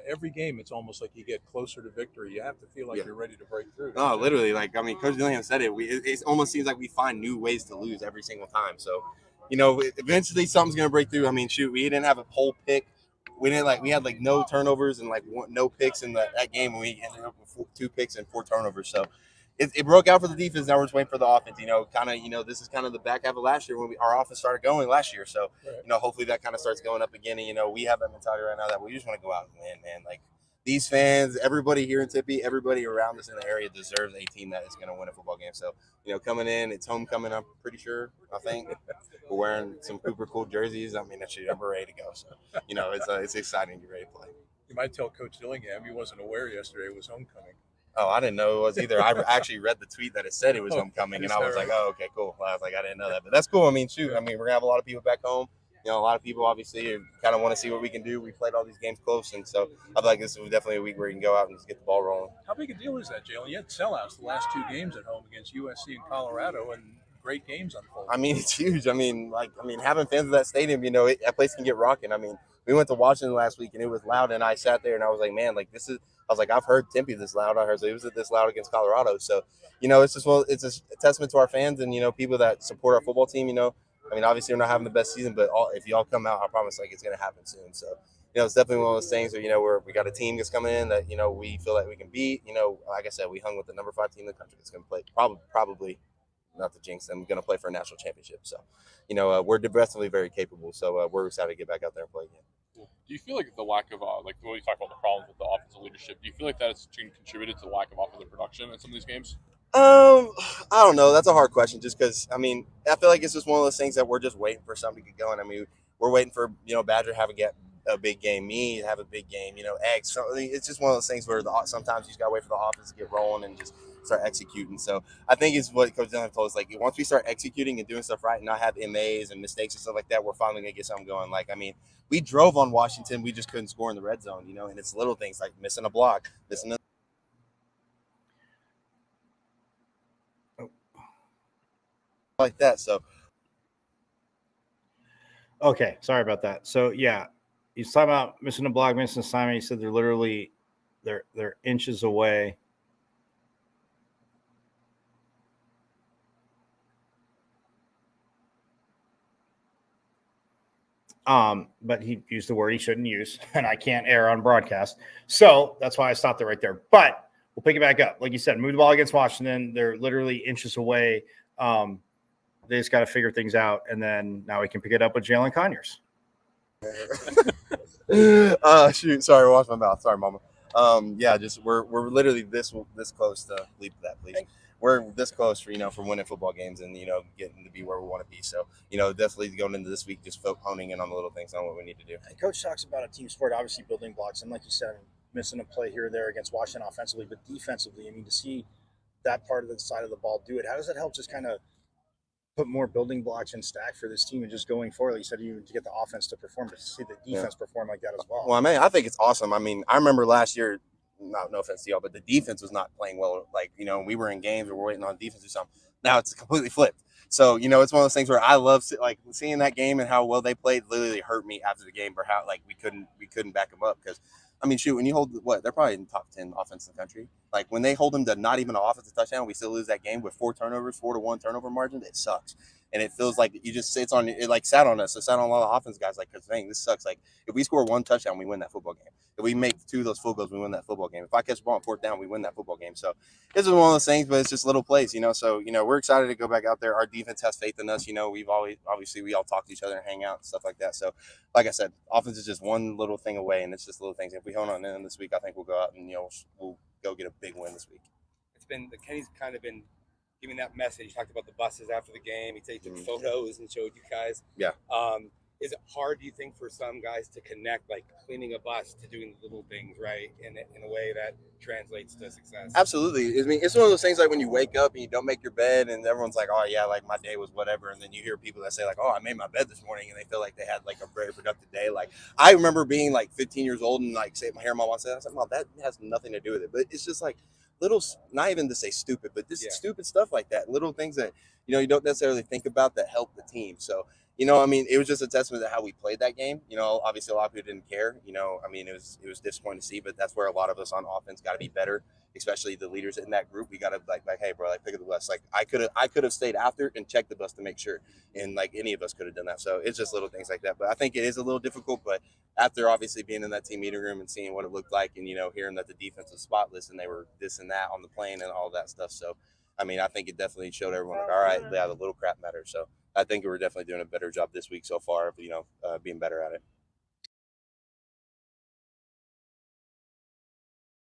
Every game, it's almost like you get closer to victory. You have to feel like you're ready to break through. No, literally. Coach Dillingham said it. It almost seems like we find new ways to lose every single time. So, eventually something's gonna break through. I mean, shoot, we didn't have a pole pick. We had no turnovers and no picks in that game. We ended up with 2 picks and 4 turnovers. So, it broke out for the defense. Now we're just waiting for the offense. This is kind of the back half of last year when our offense started going last year. So, hopefully that kind of starts going up again. And, we have that mentality right now that we just want to go out and win, man. Like, these fans, everybody here in Tempe, everybody around us in the area deserves a team that is going to win a football game. So, coming in, it's homecoming, I'm pretty sure, I think. We're wearing some Cooper Cool jerseys. I mean, I'm ready to go. So, it's exciting to get ready to play. You might tell Coach Dillingham he wasn't aware yesterday it was homecoming. Oh, I didn't know it was either. I actually read the tweet that it said it was homecoming, and I was like, oh, okay, cool. I was like, I didn't know that. But that's cool. I mean, shoot. I mean, we're going to have a lot of people back home. A lot of people obviously kind of want to see what we can do. We played all these games close, and so I feel like this is definitely a week where you can go out and just get the ball rolling. How big a deal is that, Jalen? You had sellouts the last 2 games at home against USC and Colorado, and great games unfolded. I mean, it's huge. I mean, having fans at that stadium, that place can get rocking. I mean, we went to Washington last week, and it was loud, and I sat there, and I was like, man, this is – I was like, I've heard Tempe this loud. I heard it was this loud against Colorado. So, it's just it's a testament to our fans and, people that support our football team, I mean, obviously we're not having the best season, but if y'all come out, I promise it's going to happen soon. So, it's definitely one of those things where, we got a team that's coming in that, we feel like we can beat. Like I said, we hung with the number 5 team in the country that's going to play probably, not to jinx them, going to play for a national championship. So, we're definitely very capable. So we're excited to get back out there and play again. Do you feel like the lack of, like the way you talk about the problems with the offensive leadership, do you feel like that has contributed to the lack of offensive production in some of these games? I don't know. That's a hard question just because, I mean, I feel like it's just one of those things that we're just waiting for something to get going. I mean, we're waiting for, Badger to have a big game, me to have a big game, Eggs. So it's just one of those things where sometimes you just got to wait for the offense to get rolling and just start executing. So I think it's what Coach Dillon told us. Like, once we start executing and doing stuff right and not have MAs and mistakes and stuff like that, we're finally going to get something going. Like, I mean, we drove on Washington. We just couldn't score in the red zone, and it's little things like missing a block, missing a like that. So, okay, sorry about that. So yeah, he's talking about missing a block, missing an assignment. He said they're literally they're inches away. But he used the word he shouldn't use, and I can't air on broadcast. So that's why I stopped it right there. But we'll pick it back up. Like you said, move the ball against Washington. They're literally inches away. They just got to figure things out, and then now we can pick it up with Jalen Conyers. Shoot, sorry, wash my mouth. Sorry, Mama. Yeah, just we're literally this close to leap that, please. We're this close for winning football games and getting to be where we want to be. So definitely going into this week, just honing in on the little things on what we need to do. And Coach talks about a team sport, obviously building blocks, and like you said, missing a play here or there against Washington offensively, but defensively, I mean, to see that part of the side of the ball do it, how does that help just kind of put more building blocks in stack for this team and just going forward? Like you said, even to get the offense to perform, to see the defense perform like that as well. Well, I mean, I think it's awesome. I mean, I remember last year, no offense to y'all, but the defense was not playing well. Like, we were in games or we're waiting on defense or something. Now it's completely flipped. So, it's one of those things where I love seeing that game and how well they played literally hurt me after the game for how we couldn't back them up. Because, I mean, shoot, when you hold they're probably in the top 10 offense in the country. Like, when they hold them to not even an offensive touchdown, we still lose that game with 4 turnovers, 4-1 turnover margin. It sucks. And it feels like it sat on us. It sat on a lot of offense guys. Like, because dang, this sucks. Like, if we score 1 touchdown, we win that football game. If we make 2 of those field goals, we win that football game. If I catch the ball on 4th down, we win that football game. So this is one of those things, but it's just little plays, So, we're excited to go back out there. Our defense has faith in us. We've obviously we all talk to each other and hang out and stuff like that. So, like I said, offense is just one little thing away, and it's just little things. If we hone on in this week, I think we'll go out and we'll go get a big win this week. It's been Kenny's kind of been giving that message. He talked about the buses after the game. He took photos and showed you guys. Yeah. is it hard, do you think, for some guys to connect, like cleaning a bus to doing little things right in a way that translates to success? Absolutely. I mean, it's one of those things like when you wake up and you don't make your bed and everyone's like, oh yeah, like my day was whatever. And then you hear people that say like, oh, I made my bed this morning, and they feel like they had like a very productive day. Like I remember being like 15 years old and like say my hair, my mom said, I was like, Mom, that has nothing to do with it. But it's just like little, not even to say stupid, but just stupid stuff like that. Little things that, you know, you don't necessarily think about that help the team. So, you know, I mean, it was just a testament to how we played that game. You know, obviously a lot of people didn't care. You know, I mean, it was disappointing to see, but that's where a lot of us on offense got to be better, especially the leaders in that group. We got to like, hey, bro, like pick up the bus. Like I could have stayed after and checked the bus to make sure, and like any of us could have done that. So it's just little things like that. But I think it is a little difficult. But after obviously being in that team meeting room and seeing what it looked like, and you know, hearing that the defense was spotless and they were this and that on the plane and all that stuff. So I mean, I think it definitely showed everyone like, all right, yeah, the little crap matters. So I think we're definitely doing a better job this week so far of, you know, being better at it.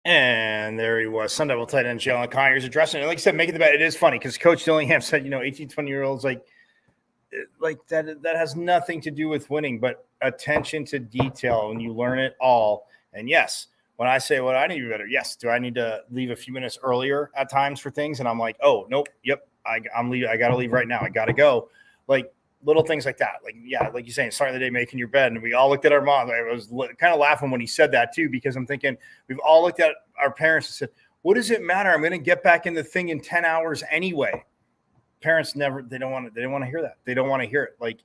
And there he was, Sun Devil tight end Jalen Conyers addressing it. Like I said, making the bet. It is funny because Coach Dillingham said, you know, 18, 20-year-olds, like that has nothing to do with winning, but attention to detail, and you learn it all. And yes, when I say what I need to be better, yes, do I need to leave a few minutes earlier at times for things? And I'm like, oh, nope, yep, I'm leaving. I got to leave right now. I got to go. Like little things like that. Like, yeah, like you're saying, starting the day making your bed. And we all looked at our mom. I was kind of laughing when he said that too, because I'm thinking we've all looked at our parents and said, what does it matter? I'm going to get back in the thing in 10 hours anyway. Parents never, they don't want to hear that. They don't want to hear it. Like,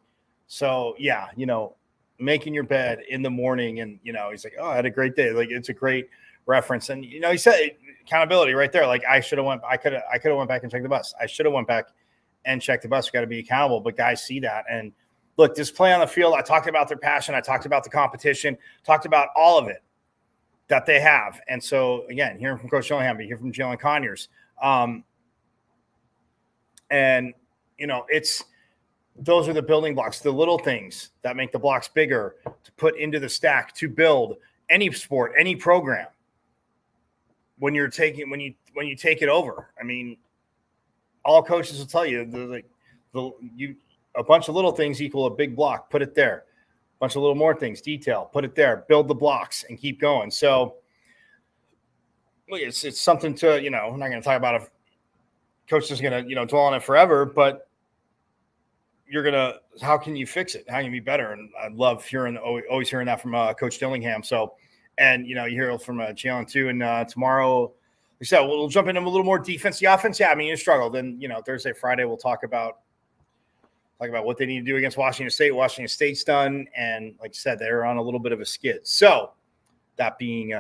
so yeah, you know, making your bed in the morning, and, you know, he's like, oh, I had a great day. Like, it's a great reference. And, you know, he said accountability right there. Like I could have went back and checked the bus. I should have went back and check the bus. We got to be accountable, but guys see that. And look, this play on the field, I talked about their passion. I talked about the competition, talked about all of it that they have. And so again, hearing from Coach Dillingham, but hear from Jalen Conyers. And you know, those are the building blocks, the little things that make the blocks bigger to put into the stack to build any sport, any program. When you take it over, I mean, all coaches will tell you, a bunch of little things equal a big block. Put it there. A bunch of little more things, detail. Put it there. Build the blocks and keep going. So, look, it's something to, you know, I'm not going to talk about if coach is going to, you know, dwell on it forever, but how can you fix it? How can you be better? And I love always hearing that from Coach Dillingham. So, and, you know, you hear it from Jalen too. And tomorrow, like I said, we'll jump into a little more defense. The offense, yeah, I mean, you struggled. Then, you know, Thursday, Friday, we'll talk about what they need to do against Washington State. Washington State's done, and like I said, they're on a little bit of a skid. So that being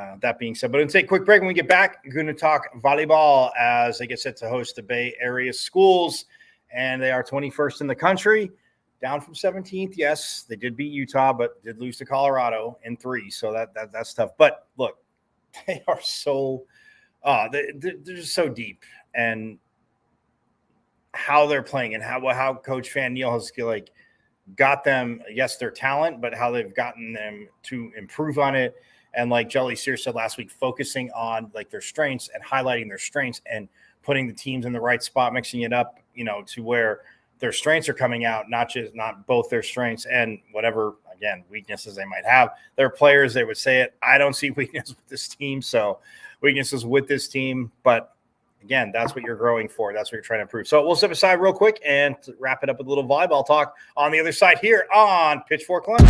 said, but let's take a quick break. When we get back, we're going to talk volleyball as they get set to host the Bay Area schools, and they are 21st in the country, down from 17th. Yes, they did beat Utah, but did lose to Colorado in 3. So that's tough. But look, they are so. They're just so deep, and how they're playing, and how Coach Van Neal has like got them. Yes, their talent, but how they've gotten them to improve on it. And like Jelly Sears said last week, focusing on like their strengths and highlighting their strengths and putting the teams in the right spot, mixing it up, you know, to where their strengths are coming out, not both their strengths and whatever, again, weaknesses they might have. Their players, they would say it. I don't see weakness with this team. So weaknesses with this team, but again, that's what you're growing for. That's what you're trying to improve. So we'll step aside real quick and wrap it up with a little volleyball talk on the other side here on Pitchfork Lunch.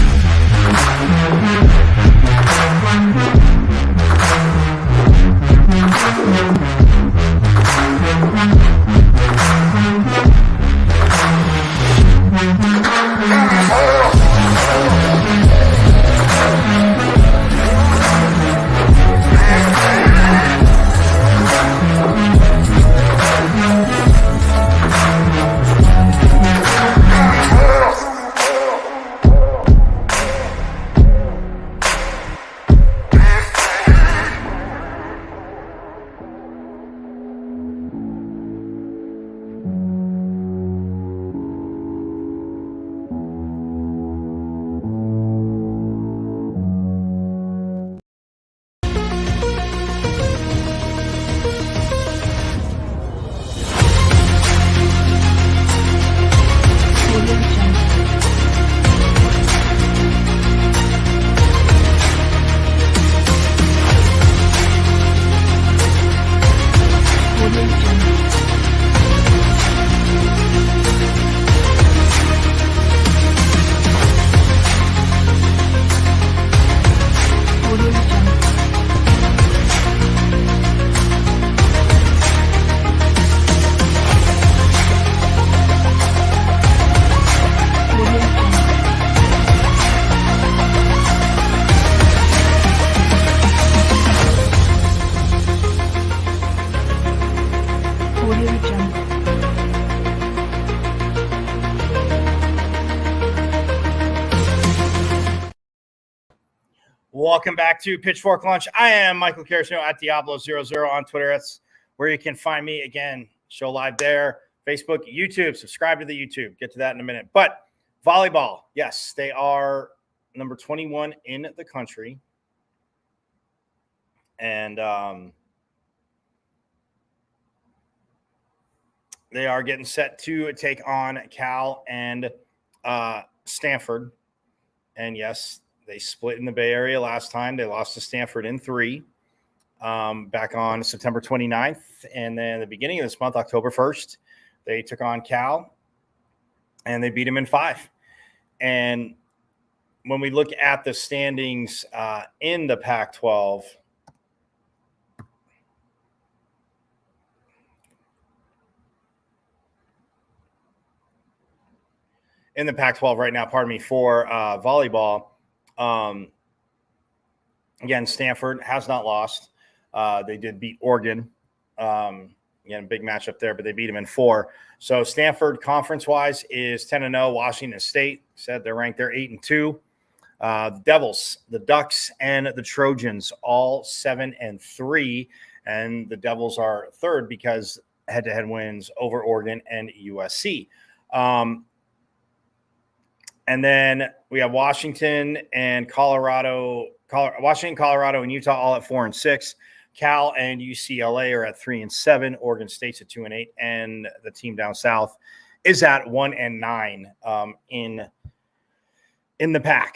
Welcome back to Pitchfork Lunch. I am Michael Carasino at Diablo00 on Twitter. That's where you can find me. Again, show live there, Facebook, YouTube. Subscribe to the YouTube. Get to that in a minute. But volleyball, yes, they are number 21 in the country. And they are getting set to take on Cal and Stanford. And yes, they split in the Bay Area last time. They lost to Stanford in 3 back on September 29th. And then the beginning of this month, October 1st, they took on Cal and they beat them in 5. And when we look at the standings in the Pac-12, right now, for volleyball, again, Stanford has not lost. They did beat Oregon. Again, a big matchup there, but they beat them in 4. So Stanford, conference-wise, is 10-0. Washington State said they're ranked there 8-2. The Devils, the Ducks, and the Trojans all 7-3, and the Devils are third because head-to-head wins over Oregon and USC. And then we have Washington, Colorado, and Utah all at 4-6. Cal and UCLA are at 3-7. Oregon State's at 2-8, and the team down south is at 1-9 in the pack.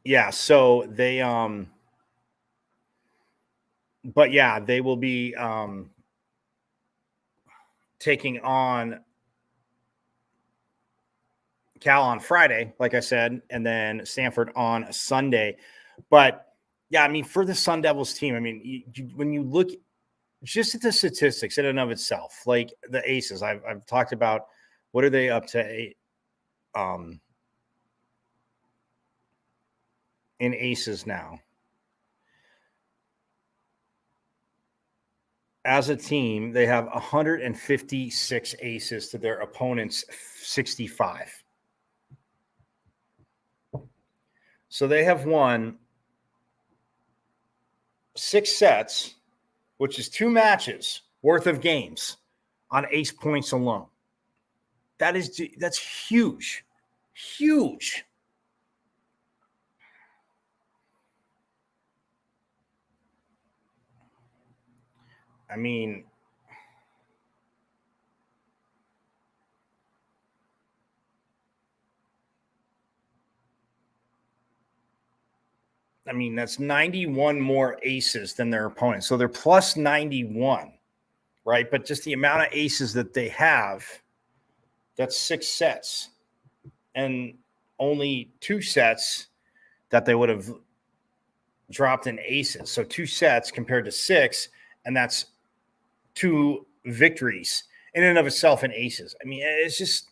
Yeah, so they but yeah, they will be taking on Cal on Friday, like I said, and then Stanford on Sunday. But yeah, I mean, for the Sun Devils team, I mean, when you look just at the statistics in and of itself, like the aces, I've talked about, what are they up to in aces now? As a team, they have 156 aces to their opponent's 65. So they have won 6 sets, which is 2 matches worth of games on ace points alone. That's huge. Huge. I mean, that's 91 more aces than their opponents. So they're plus 91, right? But just the amount of aces that they have, that's 6 sets. And only 2 sets that they would have dropped in aces. So 2 sets compared to 6, and that's 2 victories in and of itself in aces. I mean, it's just,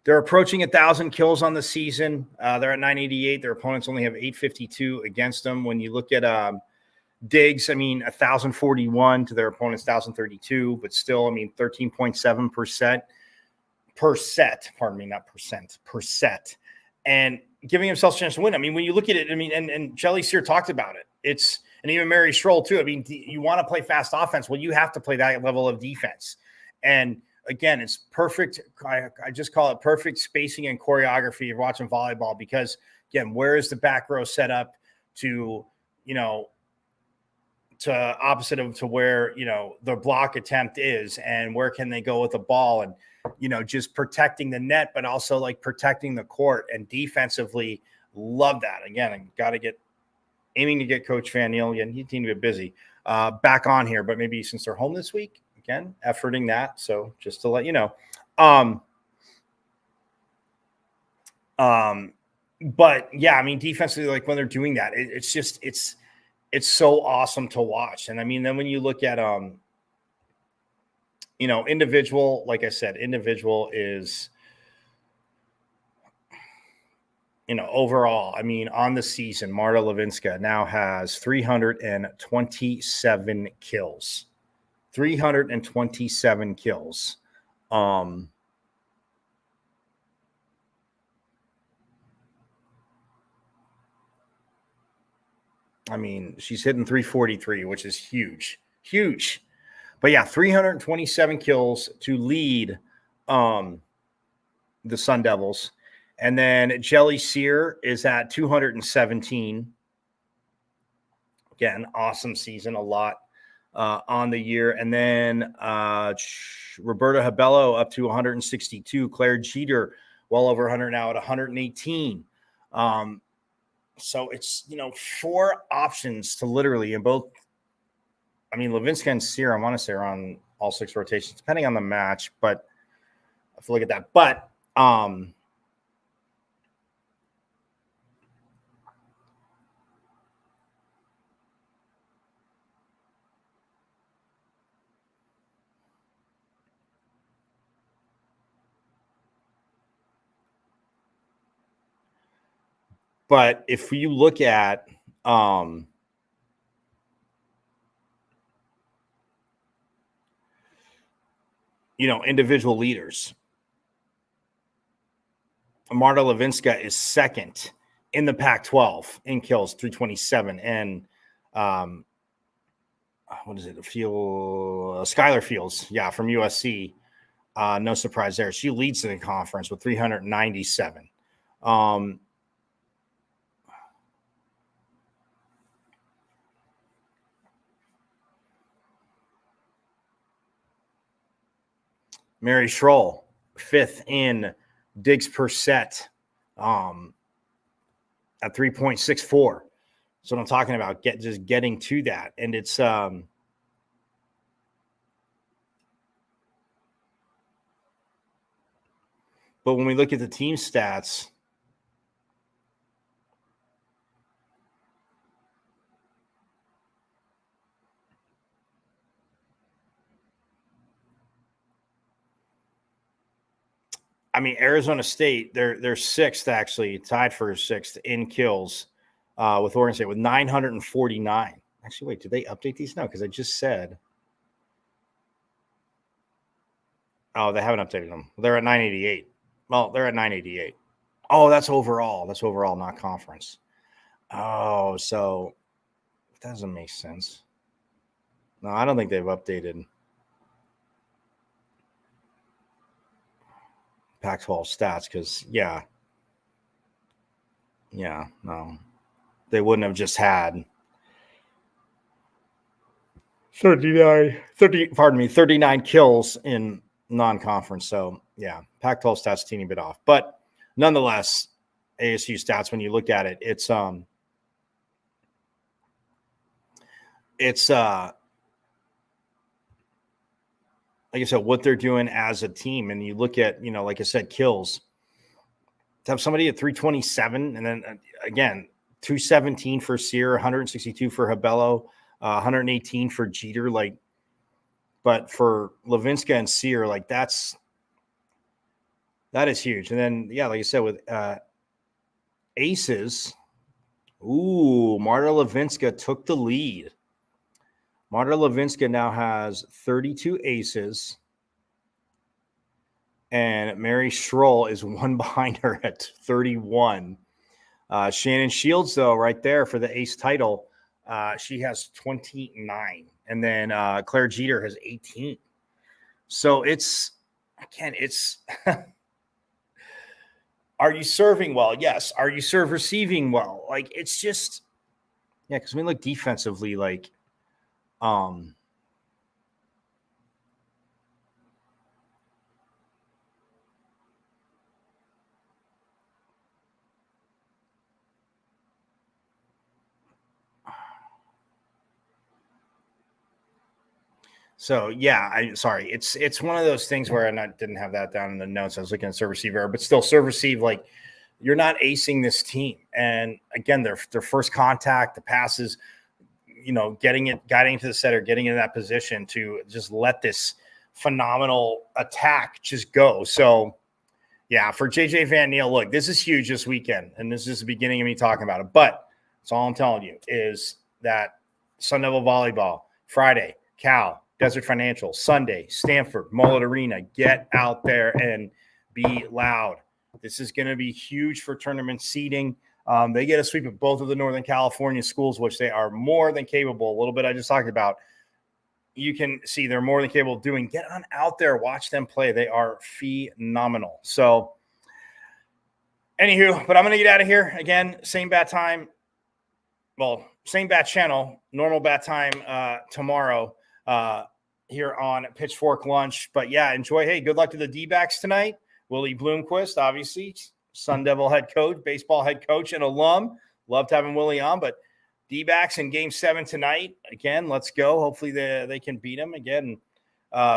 they're approaching 1,000 kills on the season. They're at 988. Their opponents only have 852 against them. When you look at digs, 1,041 to their opponents, 1,032, but still, 13.7% per set. Pardon me, not percent, per set. And giving themselves a chance to win. When you look at it, and Jelly Sear talked about it. And even Mary Stroll too. You want to play fast offense. Well, you have to play that level of defense. And again, it's perfect. I just call it perfect spacing and choreography of watching volleyball, because again, where is the back row set up to opposite of to where, the block attempt is, and where can they go with the ball, and, just protecting the net, but also like protecting the court, and defensively love that. Again, I got to aiming to get Coach Van Neal, and he seemed to be busy, back on here, but maybe since they're home this week, again, efforting that. So just to let you know, but yeah, defensively, like when they're doing that, it's so awesome to watch. And then when you look at, individual, like I said, individual is, overall, on the season, Marta Levinska now has 327 kills. 327 kills. I mean, she's hitting 343, which is huge, huge. But yeah, 327 kills to lead the Sun Devils. And then Jelly Sear is at 217. Again, awesome season, a lot on the year. And then Roberta Habello up to 162. Claire Jeter, well over 100 now at 118. So it's, 4 options to literally in both. I mean, Levinska and Sear, I want to say, are on all 6 rotations, depending on the match, but I have to look at that. But if you look at individual leaders, Marta Levinska is second in the Pac-12 in kills, 327. And what is it? Skylar Fields, from USC. No surprise there. She leads the conference with 397. Mary Schroll, 5th in digs per set at 3.64. So what I'm talking about, just getting to that. And it's but when we look at the team stats, I mean, Arizona State, they're 6th, actually, tied for 6th in kills with Oregon State with 949. Actually, wait, did they update these? No, because I just said. Oh, they haven't updated them. They're at 988. Well, they're at 988. Oh, that's overall. That's overall, not conference. Oh, so that doesn't make sense. No, I don't think they've updated Pac-12 stats because, no, they wouldn't have just had 39 kills in non-conference. So, Pac-12 stats teeny bit off. But nonetheless, ASU stats, when you look at it, it's like I said, what they're doing as a team. And you look at, like I said, kills. To have somebody at 327 and then again, 217 for Sear, 162 for Habello, 118 for Jeter. But for Levinska and Sear, that is huge. And then, like I said, with aces, Marta Levinska took the lead. Marta Levinska now has 32 aces, and Mary Schroll is 1 behind her at 31. Shannon Shields, though, right there for the ace title, she has 29, and then Claire Jeter has 18. So it's are you serving well? Yes. Are you receiving well? It's just, because we look defensively, So I'm sorry. It's one of those things where I didn't have that down in the notes. I was looking at serve receive error, but still serve receive. You're not acing this team. And again, their first contact, the passes, guiding to the setter, getting in that position to just let this phenomenal attack just go. So for JJ Van Niel, look, this is huge this weekend, and this is the beginning of me talking about it. But that's all I'm telling you is that Sun Devil volleyball Friday, Cal. Desert Financial, Sunday, Stanford, Mullet Arena. Get out there and be loud. This is going to be huge for tournament seeding. They get a sweep of both of the Northern California schools, which they are more than capable. A little bit I just talked about. You can see they're more than capable of doing. Get on out there, watch them play. They are phenomenal. So, anywho, but I'm going to get out of here. Again, same bat time. Well, same bat channel, normal bat time tomorrow here on Pitchfork Lunch. But, yeah, enjoy. Hey, good luck to the D-backs tonight. Willie Bloomquist, obviously, Sun Devil head coach, baseball head coach, and alum. Loved having Willie on, but D-backs in Game 7 tonight. Again, let's go. Hopefully they can beat them again.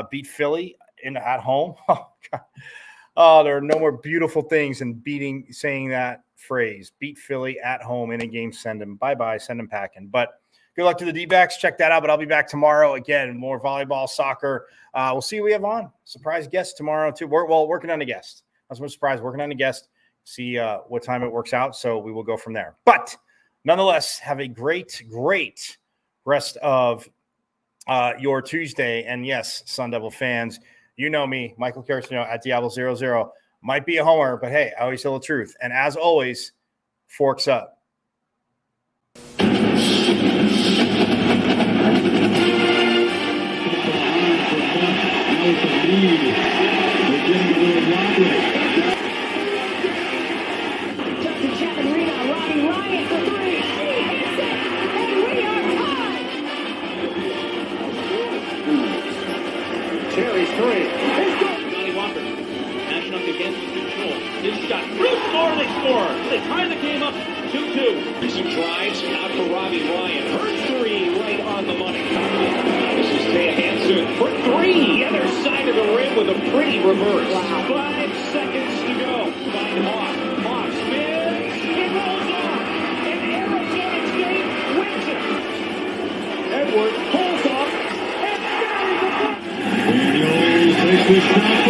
Beat Philly at home. Oh, God. Oh, there are no more beautiful things than saying that phrase. Beat Philly at home in a game. Send them. Bye-bye. Send them packing. But good luck to the D-backs. Check that out. But I'll be back tomorrow. Again, more volleyball, soccer. We'll see who we have on. Surprise guest tomorrow, too. We're working on a guest. I was surprised. Working on a guest. See what time it works out. So we will go from there. But nonetheless, have a great, great rest of your Tuesday. And yes, Sun Devil fans, you know me, Michael Caracino at Diablo00. Might be a homer, but hey, I always tell the truth. And as always, forks up. Cherry's three. Johnny Walker matching up against control. His shot. Bruce score. They score. They tie the game up 2-2. Recent drives out for Robbie Ryan. Her three right on the money. This is Taya Hansen for three. The other side of the rim with a pretty reverse. Wow. 5 seconds to go. Find Hawk. Hawk spins. It rolls on. And Arizona State wins it. Edwards pulls off and buries the front. Daniels takes the shot.